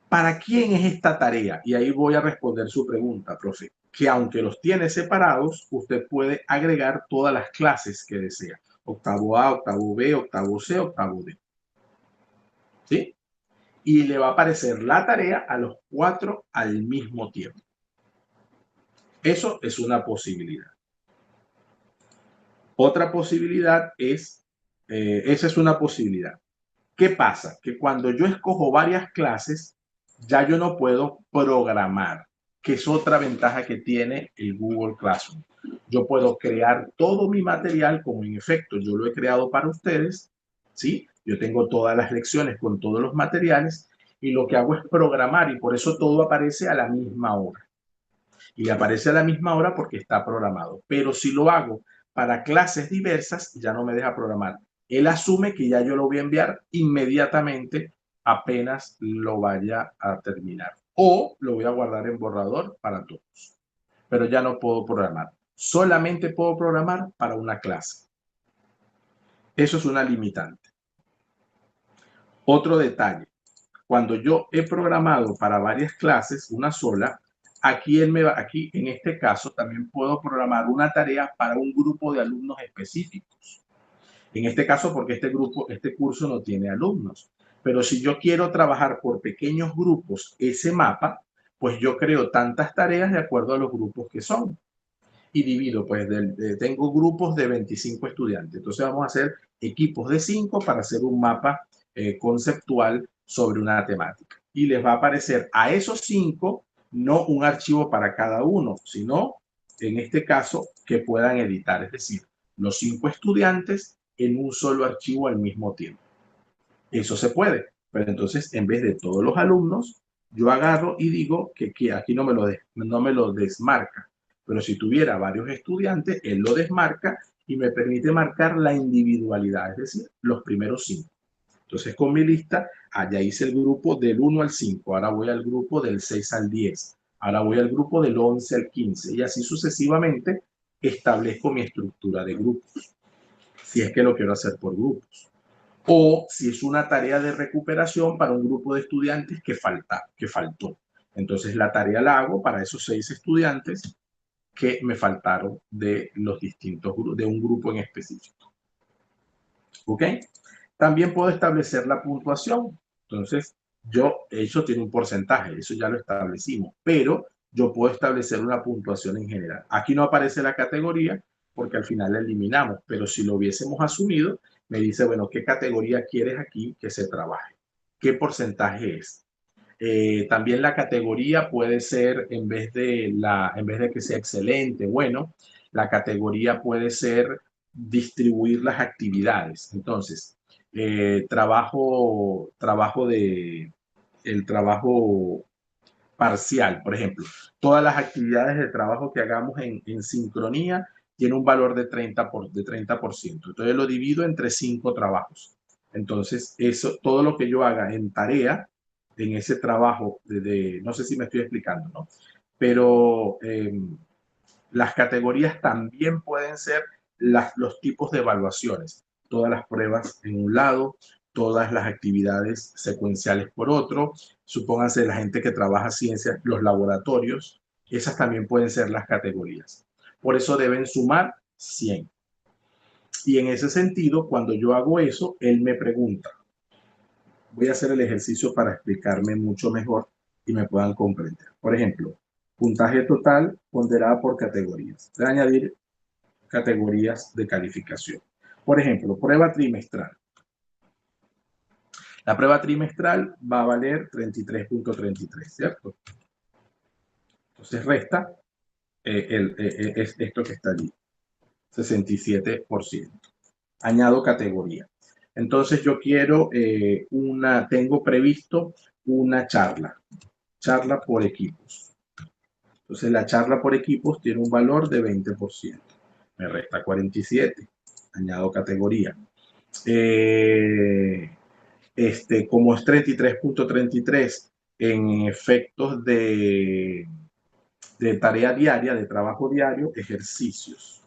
¿Para quién es esta tarea? Y ahí voy a responder su pregunta, profe. Que aunque los tiene separados, usted puede agregar todas las clases que desea. Octavo A, octavo B, octavo C, octavo D. ¿Sí? Y le va a aparecer la tarea a los 4 al mismo tiempo. Eso es una posibilidad. Otra posibilidad es, esa es una posibilidad. ¿Qué pasa? Que cuando yo escojo varias clases, ya yo no puedo programar, que es otra ventaja que tiene el Google Classroom. Yo puedo crear todo mi material, como en efecto yo lo he creado para ustedes, ¿sí? Yo tengo todas las lecciones con todos los materiales y lo que hago es programar y por eso todo aparece a la misma hora. Y aparece a la misma hora porque está programado. Pero si lo hago para clases diversas, ya no me deja programar. Él asume que ya yo lo voy a enviar inmediatamente apenas lo vaya a terminar. O lo voy a guardar en borrador para todos. Pero ya no puedo programar. Solamente puedo programar para una clase. Eso es una limitante. Otro detalle. Cuando yo he programado para varias clases, una sola, aquí en este caso también puedo programar una tarea para un grupo de alumnos específicos. En este caso, porque este curso no tiene alumnos. Pero si yo quiero trabajar por pequeños grupos ese mapa, pues yo creo tantas tareas de acuerdo a los grupos que son. Y divido, pues tengo grupos de 25 estudiantes. Entonces vamos a hacer equipos de 5 para hacer un mapa conceptual sobre una temática. Y les va a aparecer a esos 5 no un archivo para cada uno, sino en este caso que puedan editar, es decir, los 5 estudiantes en un solo archivo al mismo tiempo. Eso se puede, pero entonces en vez de todos los alumnos, yo agarro y digo que aquí no me lo desmarca, pero si tuviera varios estudiantes, él lo desmarca y me permite marcar la individualidad, es decir, los primeros 5. Entonces con mi lista, allá hice el grupo del 1 al 5, ahora voy al grupo del 6 al 10, ahora voy al grupo del 11 al 15 y así sucesivamente establezco mi estructura de grupos, si es que lo quiero hacer por grupos. O si es una tarea de recuperación para un grupo de estudiantes que faltó. Entonces la tarea la hago para esos 6 estudiantes que me faltaron de los distintos grupos, de un grupo en específico. ¿Ok? También puedo establecer la puntuación. Entonces, eso tiene un porcentaje, eso ya lo establecimos, pero yo puedo establecer una puntuación en general. Aquí no aparece la categoría porque al final la eliminamos, pero si lo hubiésemos asumido, me dice, bueno, ¿qué categoría quieres aquí que se trabaje? ¿Qué porcentaje es? También la categoría puede ser, en vez de que sea excelente, bueno, la categoría puede ser distribuir las actividades. Entonces, el trabajo parcial, por ejemplo, todas las actividades de trabajo que hagamos en sincronía tienen un valor de 30%. Entonces lo divido entre 5 trabajos. Entonces, todo lo que yo haga en tarea, en ese trabajo, no sé si me estoy explicando, ¿no? Pero las categorías también pueden ser los tipos de evaluaciones. Todas las pruebas en un lado, todas las actividades secuenciales por otro. Supónganse la gente que trabaja ciencias, los laboratorios. Esas también pueden ser las categorías. Por eso deben sumar 100. Y en ese sentido, cuando yo hago eso, él me pregunta. Voy a hacer el ejercicio para explicarme mucho mejor y me puedan comprender. Por ejemplo, puntaje total ponderado por categorías. Voy a añadir categorías de calificación. Por ejemplo, prueba trimestral. La prueba trimestral va a valer 33.33, ¿cierto? Entonces resta esto que está allí, 67%. Añado categoría. Entonces yo quiero tengo previsto una charla por equipos. Entonces la charla por equipos tiene un valor de 20%. Me resta 47. Añado categoría. Como es 33.33 en efectos de tarea diaria, de trabajo diario, ejercicios.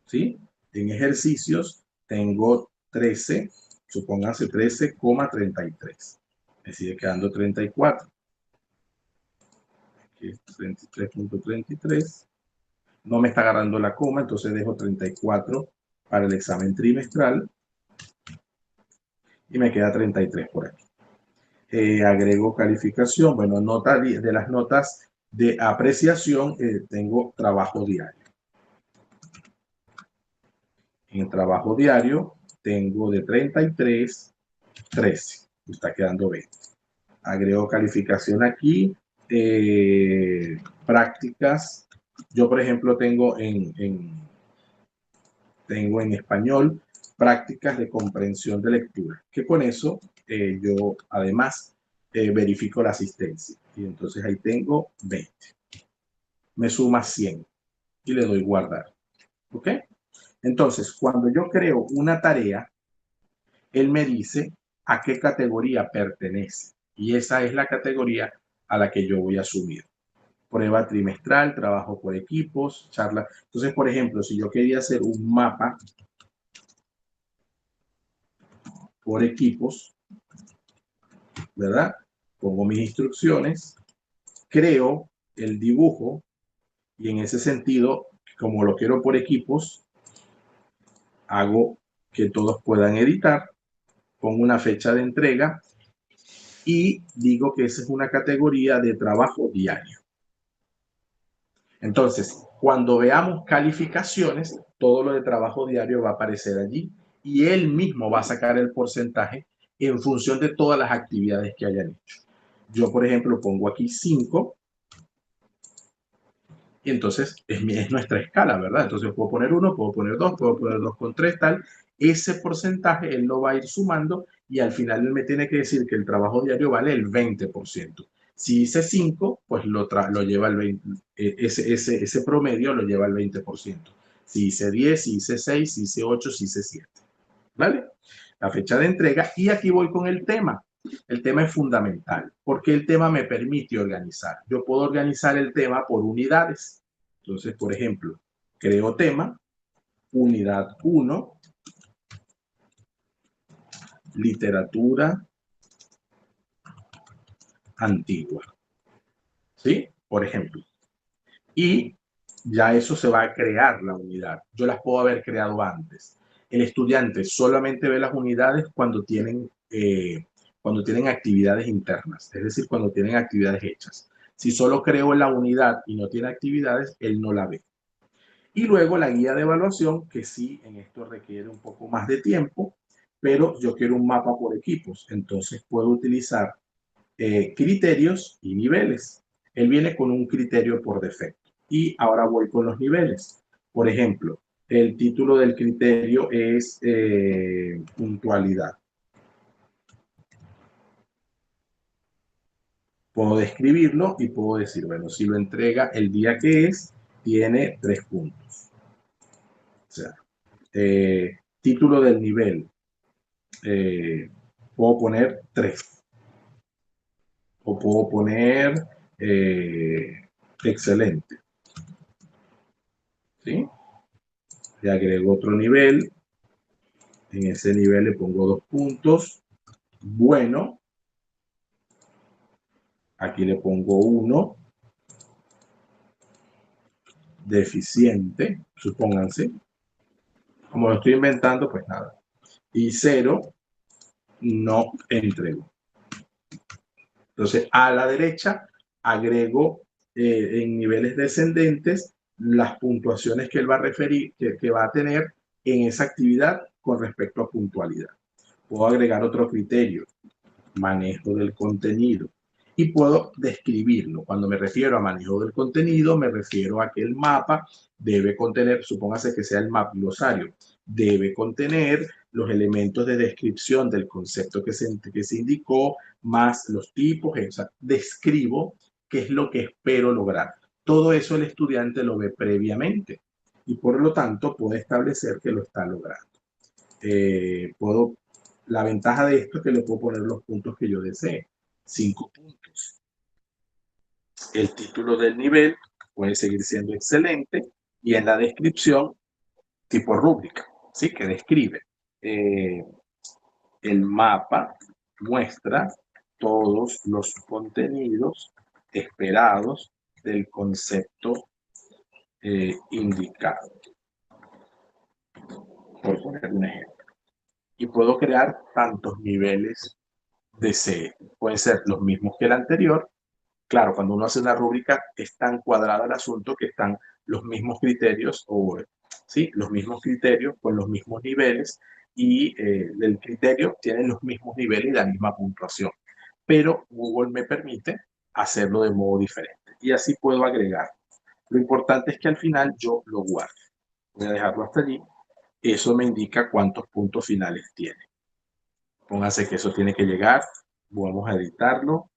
¿Sí? En ejercicios tengo 13, supónganse 13,33. Me sigue quedando 34. Aquí es 33.33. No me está agarrando la coma, entonces dejo 34 para el examen trimestral y me queda 33 por aquí. Agrego calificación, bueno, de las notas de apreciación, tengo trabajo diario. En el trabajo diario tengo de 33, 13. Me está quedando 20. Agrego calificación aquí. Prácticas. Yo, por ejemplo, tengo en español prácticas de comprensión de lectura, que con eso yo además verifico la asistencia. Y entonces ahí tengo 20. Me suma 100 y le doy guardar. ¿Ok? Entonces, cuando yo creo una tarea, él me dice a qué categoría pertenece. Y esa es la categoría a la que yo voy a asumir. Prueba trimestral, trabajo por equipos, charla. Entonces, por ejemplo, si yo quería hacer un mapa por equipos, ¿verdad? Pongo mis instrucciones, creo el dibujo y en ese sentido, como lo quiero por equipos, hago que todos puedan editar, pongo una fecha de entrega y digo que esa es una categoría de trabajo diario. Entonces, cuando veamos calificaciones, todo lo de trabajo diario va a aparecer allí y él mismo va a sacar el porcentaje en función de todas las actividades que hayan hecho. Yo, por ejemplo, pongo aquí 5 y entonces es nuestra escala, ¿verdad? Entonces puedo poner 1, puedo poner 2, puedo poner 2 con 3, tal. Ese porcentaje él lo va a ir sumando y al final él me tiene que decir que el trabajo diario vale el 20%. Si hice 5, pues lo lleva el 20%, ese promedio lo lleva el 20%. Si hice 10, si hice 6, si hice 8, si hice 7. ¿Vale? La fecha de entrega. Y aquí voy con el tema. El tema es fundamental porque el tema me permite organizar. Yo puedo organizar el tema por unidades. Entonces, por ejemplo, creo tema, unidad 1, literatura antigua. ¿Sí? Por ejemplo. Y ya eso se va a crear la unidad. Yo las puedo haber creado antes. El estudiante solamente ve las unidades cuando tienen actividades internas, es decir, cuando tienen actividades hechas. Si solo creo la unidad y no tiene actividades, él no la ve. Y luego la guía de evaluación, que sí, en esto requiere un poco más de tiempo, pero yo quiero un mapa por equipos, entonces puedo utilizar criterios y niveles. Él viene con un criterio por defecto. Y ahora voy con los niveles. Por ejemplo, el título del criterio es puntualidad. Puedo describirlo y puedo decir, bueno, si lo entrega el día que es, tiene 3 puntos. O sea, título del nivel, puedo poner 3. O puedo poner excelente. ¿Sí? Le agrego otro nivel. En ese nivel le pongo 2 puntos. Bueno. Aquí le pongo 1. Deficiente, supónganse. Como lo estoy inventando, pues nada. Y 0, no entrego. Entonces, a la derecha agrego en niveles descendentes las puntuaciones que él va a referir, que va a tener en esa actividad con respecto a puntualidad. Puedo agregar otro criterio, manejo del contenido. Y puedo describirlo. Cuando me refiero a manejo del contenido, me refiero a que el mapa debe contener, supóngase que sea el mapa glosario, debe contener los elementos de descripción del concepto que se indicó, más los tipos, o sea, describo qué es lo que espero lograr. Todo eso el estudiante lo ve previamente y por lo tanto puede establecer que lo está logrando. La ventaja de esto es que le puedo poner los puntos que yo desee. 5 puntos. El título del nivel puede seguir siendo excelente y en la descripción tipo rúbrica, ¿sí? Que describe. El mapa muestra todos los contenidos esperados del concepto indicado. Por poner un ejemplo. Y puedo crear tantos niveles desee. Pueden ser los mismos que el anterior Claro, cuando uno hace una rúbrica es tan cuadrada el asunto que están los mismos criterios, o sí, los mismos criterios con los mismos niveles, y el criterio tiene los mismos niveles y la misma puntuación. Pero Google me permite hacerlo de modo diferente. Y así puedo agregar. Lo importante es que al final yo lo guarde. Voy a dejarlo hasta allí. Eso me indica cuántos puntos finales tiene. Pónganse que eso tiene que llegar. Vamos a editarlo.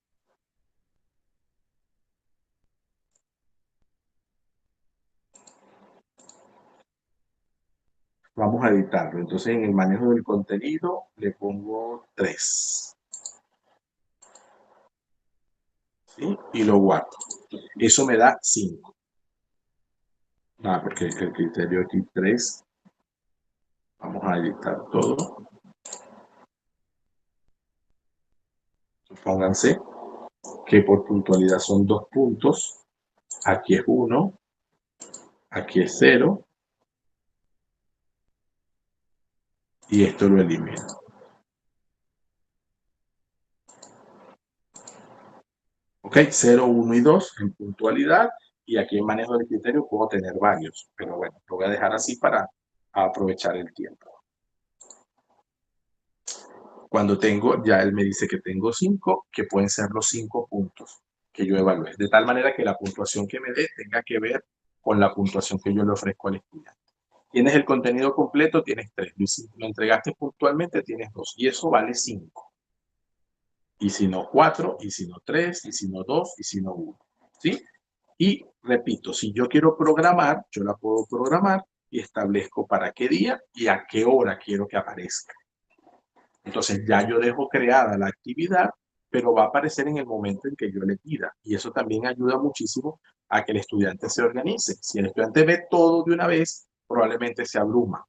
Vamos a editarlo. Entonces, en el manejo del contenido le pongo 3. ¿Sí? Y lo guardo. Eso me da 5. Porque el criterio aquí 3. Vamos a editar todo. Pónganse que por puntualidad son 2 puntos. Aquí es 1. Aquí es 0. Y esto lo elimino. ¿Ok? 0, 1 y 2 en puntualidad. Y aquí en manejo del criterio puedo tener varios. Pero bueno, lo voy a dejar así para aprovechar el tiempo. Cuando tengo, ya él me dice que tengo 5, que pueden ser los 5 puntos que yo evalúe. De tal manera que la puntuación que me dé tenga que ver con la puntuación que yo le ofrezco al estudiante. Tienes el contenido completo, tienes 3. Si lo entregaste puntualmente, tienes 2. Y eso vale 5. Y si no 4, y si no 3, y si no 2, y si no 1. ¿Sí? Y repito, si yo quiero programar, yo la puedo programar y establezco para qué día y a qué hora quiero que aparezca. Entonces ya yo dejo creada la actividad, pero va a aparecer en el momento en que yo le pida. Y eso también ayuda muchísimo a que el estudiante se organice. Si el estudiante ve todo de una vez, probablemente se abruma.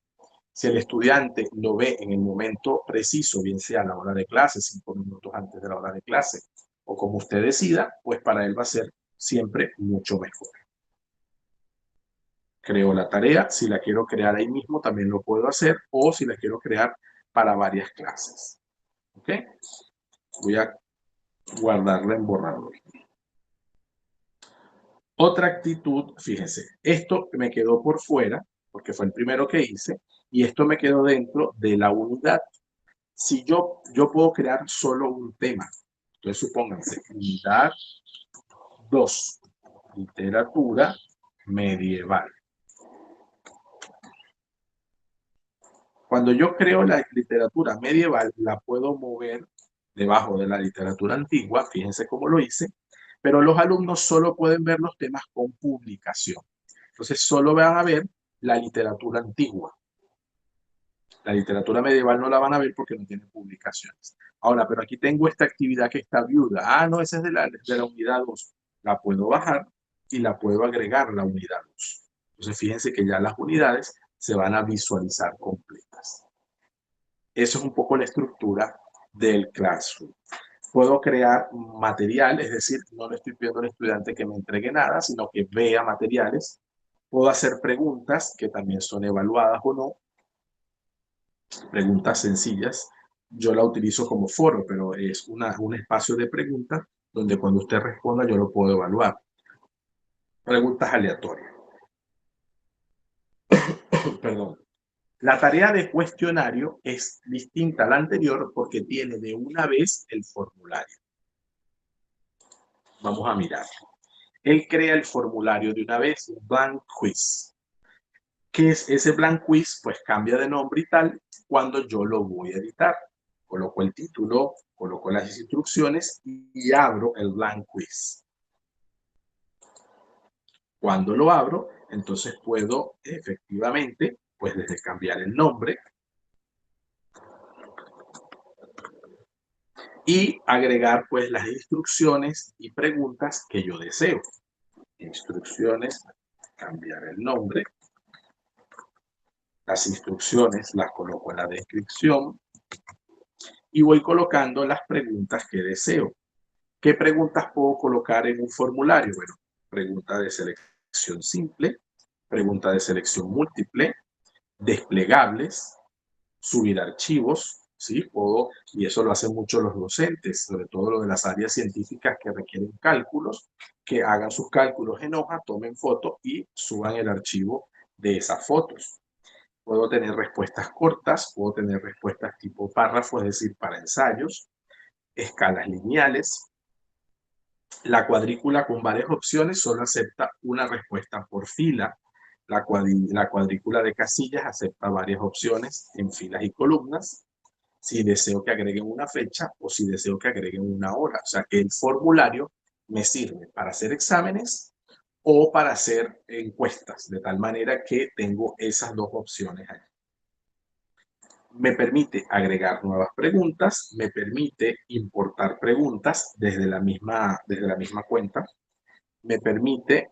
Si el estudiante lo ve en el momento preciso, bien sea a la hora de clase, 5 minutos antes de la hora de clase, o como usted decida, pues para él va a ser siempre mucho mejor. Creo la tarea, si la quiero crear ahí mismo también lo puedo hacer, o si la quiero crear para varias clases. ¿Ok? Voy a guardarla en borrador. Otra actitud, fíjense, esto me quedó por fuera, porque fue el primero que hice, y esto me quedó dentro de la unidad. Si yo puedo crear solo un tema, entonces supónganse, unidad 2, literatura medieval. Cuando yo creo la literatura medieval, la puedo mover debajo de la literatura antigua, fíjense cómo lo hice, pero los alumnos solo pueden ver los temas con publicación. Entonces solo van a ver la literatura antigua. La literatura medieval no la van a ver porque no tiene publicaciones. Ahora, pero aquí tengo esta actividad que está viuda. Ah, no, esa es de la unidad 2. La puedo bajar y la puedo agregar la unidad 2. Entonces fíjense que ya las unidades se van a visualizar completas. Eso es un poco la estructura del Classroom. Puedo crear material, es decir, no le estoy pidiendo al estudiante que me entregue nada, sino que vea materiales. Puedo hacer preguntas que también son evaluadas o no. Preguntas sencillas. Yo la utilizo como foro, pero es un espacio de preguntas donde cuando usted responda yo lo puedo evaluar. Preguntas aleatorias. Perdón. La tarea de cuestionario es distinta a la anterior porque tiene de una vez el formulario. Vamos a mirar. Él crea el formulario de una vez, un blank quiz. ¿Qué es ese blank quiz? Pues cambia de nombre y tal cuando yo lo voy a editar. Coloco el título, coloco las instrucciones y abro el blank quiz. Cuando lo abro, entonces puedo efectivamente, pues desde cambiar el nombre y agregar pues las instrucciones y preguntas que yo deseo. Instrucciones, cambiar el nombre. Las instrucciones las coloco en la descripción y voy colocando las preguntas que deseo. ¿Qué preguntas puedo colocar en un formulario? Bueno, pregunta de selección simple, pregunta de selección múltiple, desplegables, subir archivos, ¿sí? Puedo, y eso lo hacen mucho los docentes, sobre todo lo de las áreas científicas que requieren cálculos, que hagan sus cálculos en hoja, tomen fotos y suban el archivo de esas fotos. Puedo tener respuestas cortas, puedo tener respuestas tipo párrafo, es decir, para ensayos, escalas lineales. La cuadrícula con varias opciones solo acepta una respuesta por fila. La cuadrícula de casillas acepta varias opciones en filas y columnas. Si deseo que agreguen una fecha o si deseo que agreguen una hora. O sea que el formulario me sirve para hacer exámenes o para hacer encuestas, de tal manera que tengo esas dos opciones ahí. Me permite agregar nuevas preguntas, me permite importar preguntas desde la misma cuenta, me permite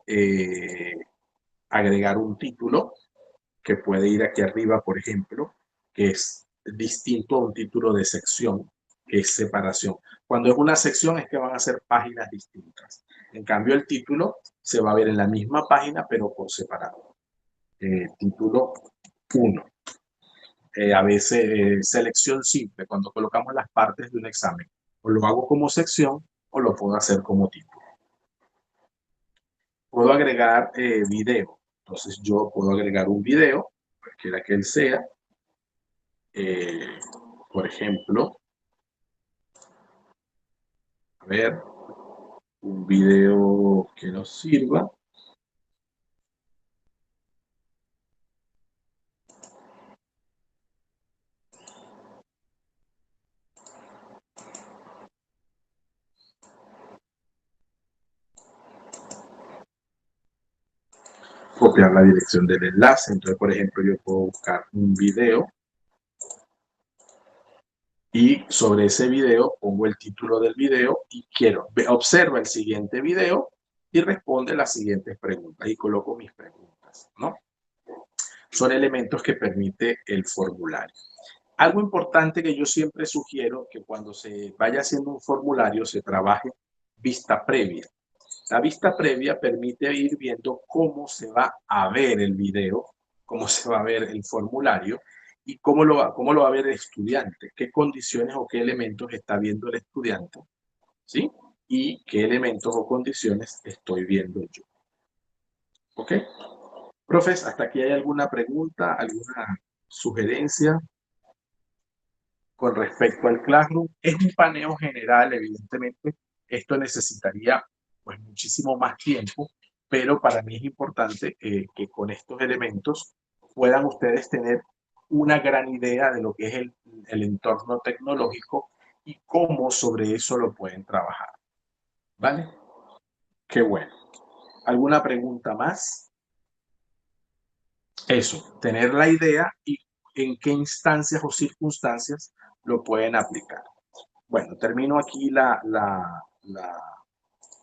agregar un título que puede ir aquí arriba, por ejemplo, que es distinto a un título de sección, que es separación. Cuando es una sección es que van a ser páginas distintas. En cambio, el título se va a ver en la misma página, pero por separado. Título 1. A veces selección simple, cuando colocamos las partes de un examen. O lo hago como sección o lo puedo hacer como título. Puedo agregar video. Entonces yo puedo agregar un video, cualquiera que él sea. Por ejemplo, a ver, un video que nos sirva. Copiar la dirección del enlace. Entonces, por ejemplo, yo puedo buscar un video y sobre ese video pongo el título del video y quiero, observa el siguiente video y responde las siguientes preguntas y coloco mis preguntas, ¿no? Son elementos que permite el formulario. Algo importante que yo siempre sugiero que cuando se vaya haciendo un formulario se trabaje vista previa. La vista previa permite ir viendo cómo se va a ver el video, cómo se va a ver el formulario y cómo lo va a ver el estudiante, qué condiciones o qué elementos está viendo el estudiante, ¿sí? Y qué elementos o condiciones estoy viendo yo. ¿Ok? Profes, ¿hasta aquí hay alguna pregunta, alguna sugerencia con respecto al Classroom? Es un paneo general, evidentemente. Esto necesitaría pues muchísimo más tiempo, pero para mí es importante que con estos elementos puedan ustedes tener una gran idea de lo que es el entorno tecnológico y cómo sobre eso lo pueden trabajar. ¿Vale? Qué bueno. ¿Alguna pregunta más? Eso, tener la idea y en qué instancias o circunstancias lo pueden aplicar. Bueno, termino aquí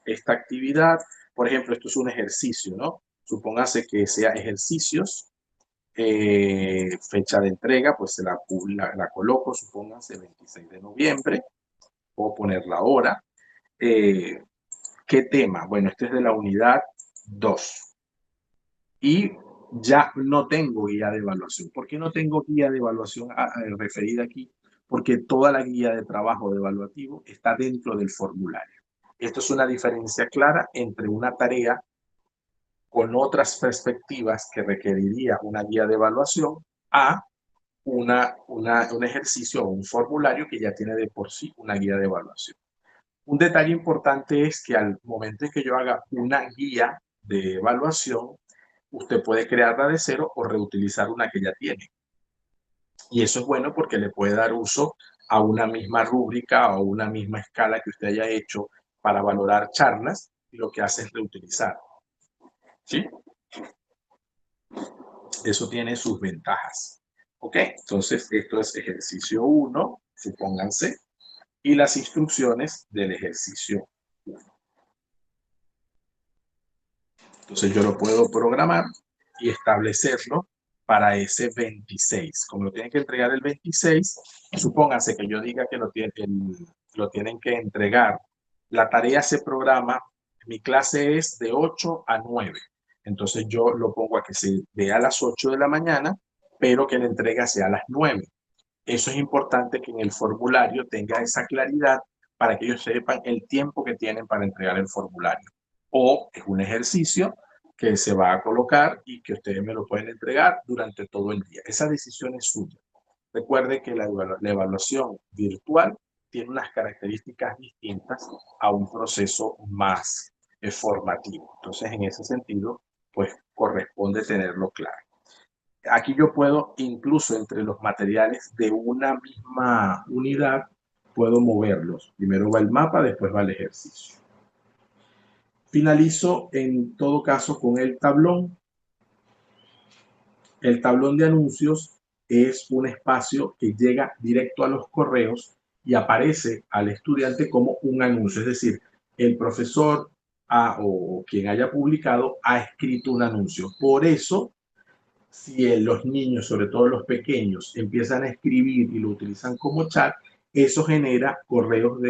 esta actividad. Por ejemplo, esto es un ejercicio, ¿no? Supóngase que sea ejercicios, fecha de entrega, pues la coloco, supóngase 26 de noviembre, puedo poner la hora. ¿Qué tema? Bueno, este es de la unidad 2. Y ya no tengo guía de evaluación. ¿Por qué no tengo guía de evaluación referida aquí? Porque toda la guía de trabajo de evaluativo está dentro del formulario. Esto es una diferencia clara entre una tarea con otras perspectivas que requeriría una guía de evaluación a un ejercicio o un formulario que ya tiene de por sí una guía de evaluación. Un detalle importante es que al momento en que yo haga una guía de evaluación, usted puede crearla de cero o reutilizar una que ya tiene. Y eso es bueno porque le puede dar uso a una misma rúbrica o una misma escala que usted haya hecho para valorar charlas y lo que hace es reutilizar. ¿Sí? Eso tiene sus ventajas. ¿Ok? Entonces, esto es ejercicio 1, supónganse, y las instrucciones del ejercicio 1. Entonces, yo lo puedo programar y establecerlo para ese 26. Como lo tienen que entregar el 26, supónganse que yo diga que lo tienen que entregar. La tarea se programa, mi clase es de 8 a 9. Entonces yo lo pongo a que se vea a las 8 de la mañana, pero que la entrega sea a las 9. Eso es importante que en el formulario tenga esa claridad para que ellos sepan el tiempo que tienen para entregar el formulario. O es un ejercicio que se va a colocar y que ustedes me lo pueden entregar durante todo el día. Esa decisión es suya. Recuerde que la evaluación virtual tiene unas características distintas a un proceso más formativo. Entonces, en ese sentido, pues corresponde tenerlo claro. Aquí yo puedo, incluso entre los materiales de una misma unidad, puedo moverlos. Primero va el mapa, después va el ejercicio. Finalizo en todo caso con el tablón. El tablón de anuncios es un espacio que llega directo a los correos y aparece al estudiante como un anuncio. Es decir, el profesor o quien haya publicado ha escrito un anuncio. Por eso, si los niños, sobre todo los pequeños, empiezan a escribir y lo utilizan como chat, eso genera correos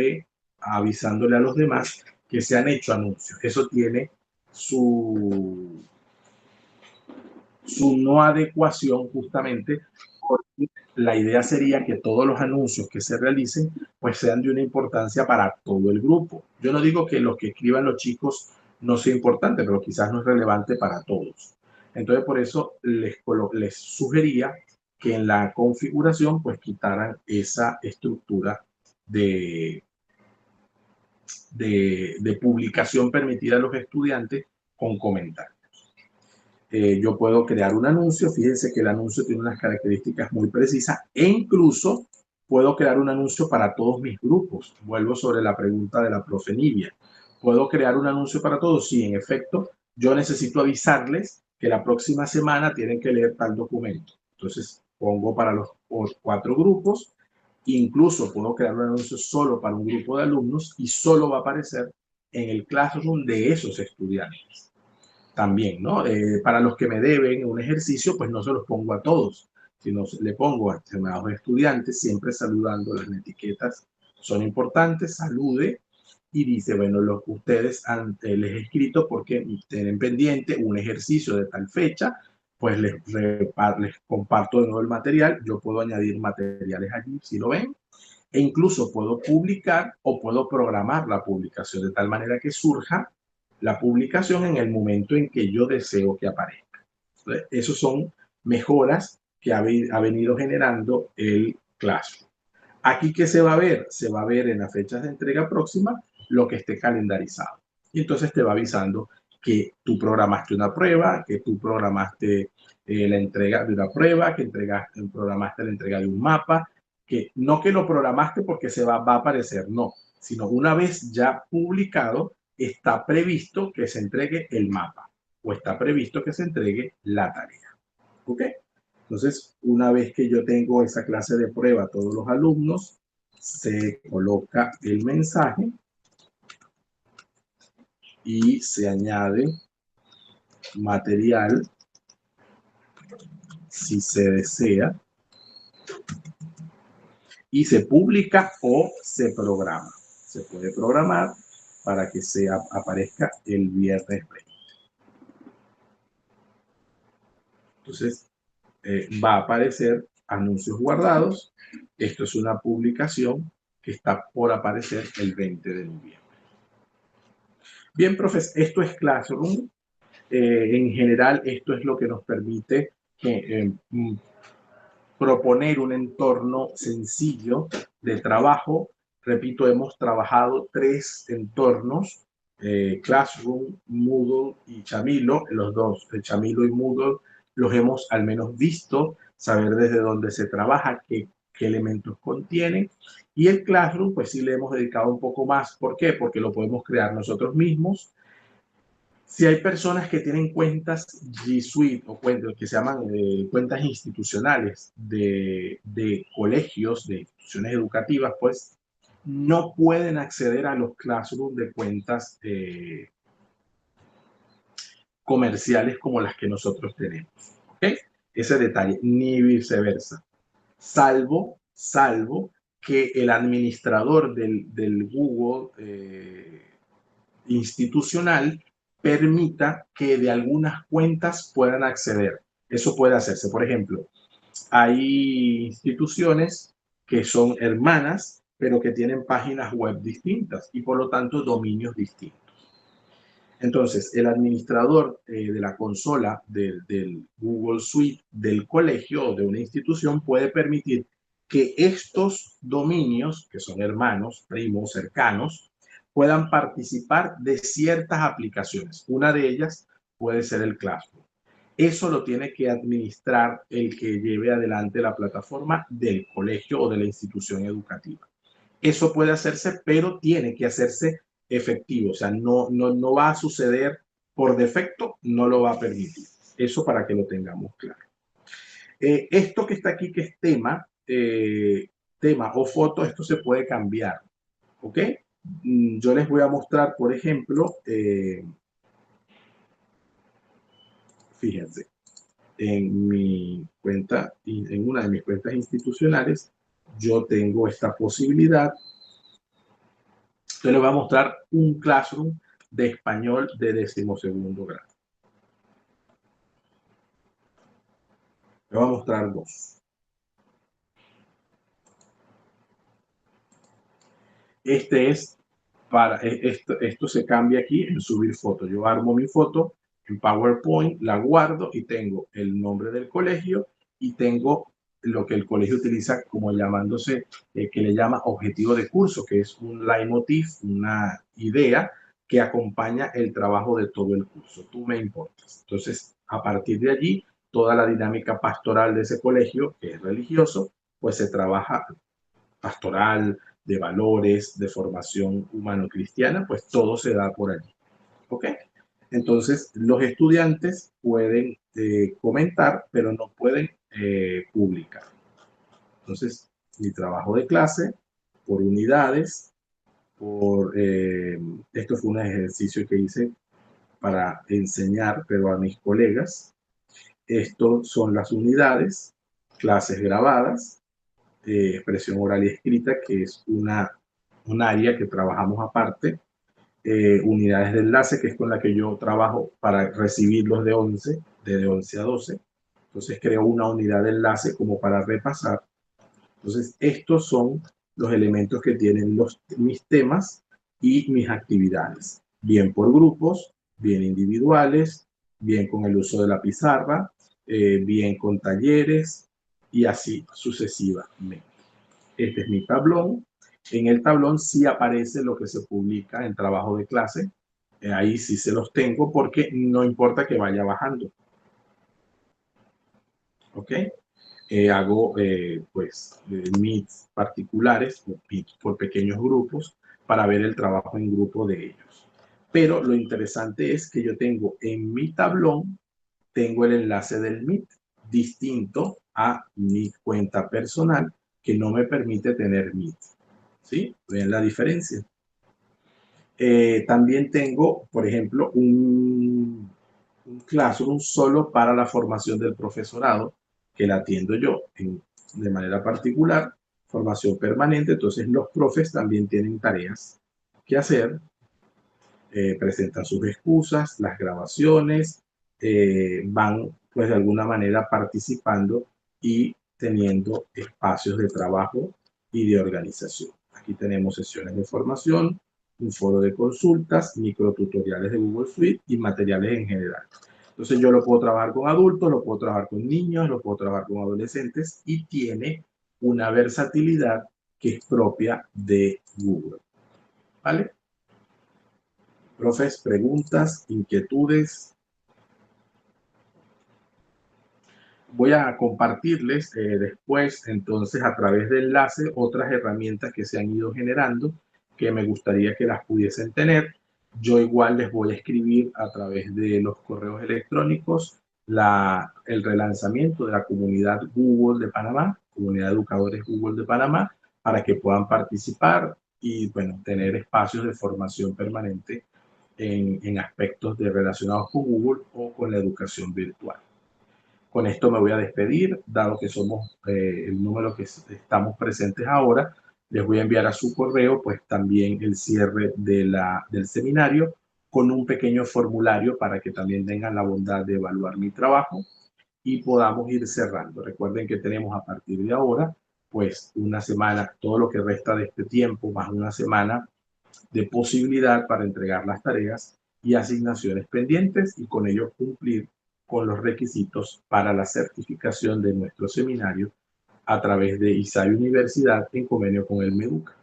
avisándole a los demás que se han hecho anuncios. Eso tiene su no adecuación justamente porque la idea sería que todos los anuncios que se realicen pues sean de una importancia para todo el grupo. Yo no digo que lo que escriban los chicos no sea importante, pero quizás no es relevante para todos. Entonces por eso les sugería que en la configuración pues quitaran esa estructura de, de publicación permitida a los estudiantes con comentarios. Yo puedo crear un anuncio. Fíjense que el anuncio tiene unas características muy precisas e incluso puedo crear un anuncio para todos mis grupos. Vuelvo sobre la pregunta de la profe Nivia. ¿Puedo crear un anuncio para todos? Sí, en efecto, yo necesito avisarles que la próxima semana tienen que leer tal documento. Entonces, pongo para los 4 grupos. Incluso puedo crear un anuncio solo para un grupo de alumnos y solo va a aparecer en el Classroom de esos estudiantes. También, ¿no? Para los que me deben un ejercicio, pues no se los pongo a todos, sino le pongo a determinados estudiantes, siempre saludando. Las etiquetas son importantes, salude y dice, bueno, ustedes les he escrito porque tienen pendiente un ejercicio de tal fecha, pues les comparto de nuevo el material. Yo puedo añadir materiales allí, si lo ven, e incluso puedo publicar o puedo programar la publicación de tal manera que surja la publicación en el momento en que yo deseo que aparezca. Entonces, esas son mejoras que ha venido generando el Classroom. Aquí, ¿qué se va a ver? Se va a ver en las fechas de entrega próxima lo que esté calendarizado. Y entonces te va avisando que tú programaste una prueba, que tú programaste la entrega de una prueba, que programaste la entrega de un mapa, que no que lo programaste porque va a aparecer, no, sino una vez ya publicado, está previsto que se entregue el mapa o está previsto que se entregue la tarea. ¿Ok? Entonces, una vez que yo tengo esa clase de prueba a todos los alumnos, se coloca el mensaje y se añade material si se desea y se publica o se programa. Se puede programar para que aparezca el viernes 20. Entonces, va a aparecer anuncios guardados. Esto es una publicación que está por aparecer el 20 de noviembre. Bien, profes, esto es Classroom. En general, esto es lo que nos permite proponer un entorno sencillo de trabajo. Repito, hemos trabajado 3 entornos, Classroom, Moodle y Chamilo. Los dos, Chamilo y Moodle, los hemos al menos visto, saber desde dónde se trabaja, qué elementos contiene. Y el Classroom, pues sí le hemos dedicado un poco más. ¿Por qué? Porque lo podemos crear nosotros mismos. Si hay personas que tienen cuentas G Suite o cuentas que se llaman cuentas institucionales de colegios, de instituciones educativas, pues no pueden acceder a los Classroom de cuentas comerciales como las que nosotros tenemos. ¿Ok? Ese detalle, ni viceversa. Salvo que el administrador del Google institucional permita que de algunas cuentas puedan acceder. Eso puede hacerse. Por ejemplo, hay instituciones que son hermanas, pero que tienen páginas web distintas y por lo tanto dominios distintos. Entonces, el administrador de la consola del Google Suite del colegio o de una institución puede permitir que estos dominios, que son hermanos, primos, cercanos, puedan participar de ciertas aplicaciones. Una de ellas puede ser el Classroom. Eso lo tiene que administrar el que lleve adelante la plataforma del colegio o de la institución educativa. Eso puede hacerse, pero tiene que hacerse efectivo. O sea, no va a suceder por defecto, no lo va a permitir. Eso para que lo tengamos claro. Esto que está aquí, que es tema o foto, esto se puede cambiar. ¿Ok? Yo les voy a mostrar, por ejemplo, fíjense, en mi cuenta, en una de mis cuentas institucionales, yo tengo esta posibilidad. Yo les voy a mostrar un Classroom de español de 12º grado. Les voy a mostrar dos. Este es para, esto se cambia aquí en subir foto. Yo armo mi foto en PowerPoint, la guardo y tengo el nombre del colegio y tengo lo que el colegio utiliza como llamándose, que le llama objetivo de curso, que es un leitmotiv, una idea que acompaña el trabajo de todo el curso. Tú me importas. Entonces, a partir de allí, toda la dinámica pastoral de ese colegio, que es religioso, pues se trabaja pastoral, de valores, de formación humano-cristiana, pues todo se da por allí. ¿Ok? Entonces, los estudiantes pueden comentar, pero no pueden publicar. Entonces, mi trabajo de clase, por unidades, esto fue un ejercicio que hice para enseñar, pero a mis colegas. Estos son las unidades, clases grabadas, expresión oral y escrita, que es un área que trabajamos aparte, unidades de enlace, que es con la que yo trabajo para recibir los de 11, de 11 a 12. Entonces creo una unidad de enlace como para repasar. Entonces estos son los elementos que tienen mis temas y mis actividades, bien por grupos, bien individuales, bien con el uso de la pizarra, bien con talleres y así sucesivamente. Este es mi tablón. En el tablón sí aparece lo que se publica en trabajo de clase. Ahí sí se los tengo porque no importa que vaya bajando. ¿Ok? Hago pues meets particulares por pequeños grupos para ver el trabajo en grupo de ellos. Pero lo interesante es que yo tengo en mi tablón, tengo el enlace del Meet distinto a mi cuenta personal que no me permite tener Meet. ¿Sí? ¿Ven la diferencia? También tengo, por ejemplo, un Classroom solo para la formación del profesorado, que la atiendo yo de manera particular, formación permanente. Entonces los profes también tienen tareas que hacer, presentan sus excusas, las grabaciones, van pues de alguna manera participando y teniendo espacios de trabajo y de organización. Aquí tenemos sesiones de formación, un foro de consultas, microtutoriales de Google Suite y materiales en general. Entonces yo lo puedo trabajar con adultos, lo puedo trabajar con niños, lo puedo trabajar con adolescentes y tiene una versatilidad que es propia de Google. ¿Vale? Profes, preguntas, inquietudes. Voy a compartirles después, entonces, a través de enlace, otras herramientas que se han ido generando que me gustaría que las pudiesen tener. Yo igual les voy a escribir a través de los correos electrónicos el relanzamiento de la comunidad Google de Panamá, comunidad de educadores Google de Panamá, para que puedan participar y, bueno, tener espacios de formación permanente en aspectos relacionados con Google o con la educación virtual. Con esto me voy a despedir, dado que somos el número que estamos presentes ahora. Les voy a enviar a su correo pues también el cierre del seminario con un pequeño formulario para que también tengan la bondad de evaluar mi trabajo y podamos ir cerrando. Recuerden que tenemos a partir de ahora, pues una semana, todo lo que resta de este tiempo, más una semana de posibilidad para entregar las tareas y asignaciones pendientes y con ello cumplir con los requisitos para la certificación de nuestro seminario a través de ISAI Universidad en convenio con el MEDUCA.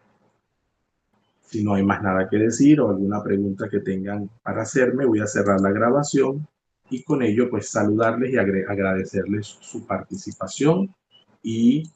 Si no hay más nada que decir o alguna pregunta que tengan para hacerme, voy a cerrar la grabación y con ello pues saludarles y agradecerles su participación y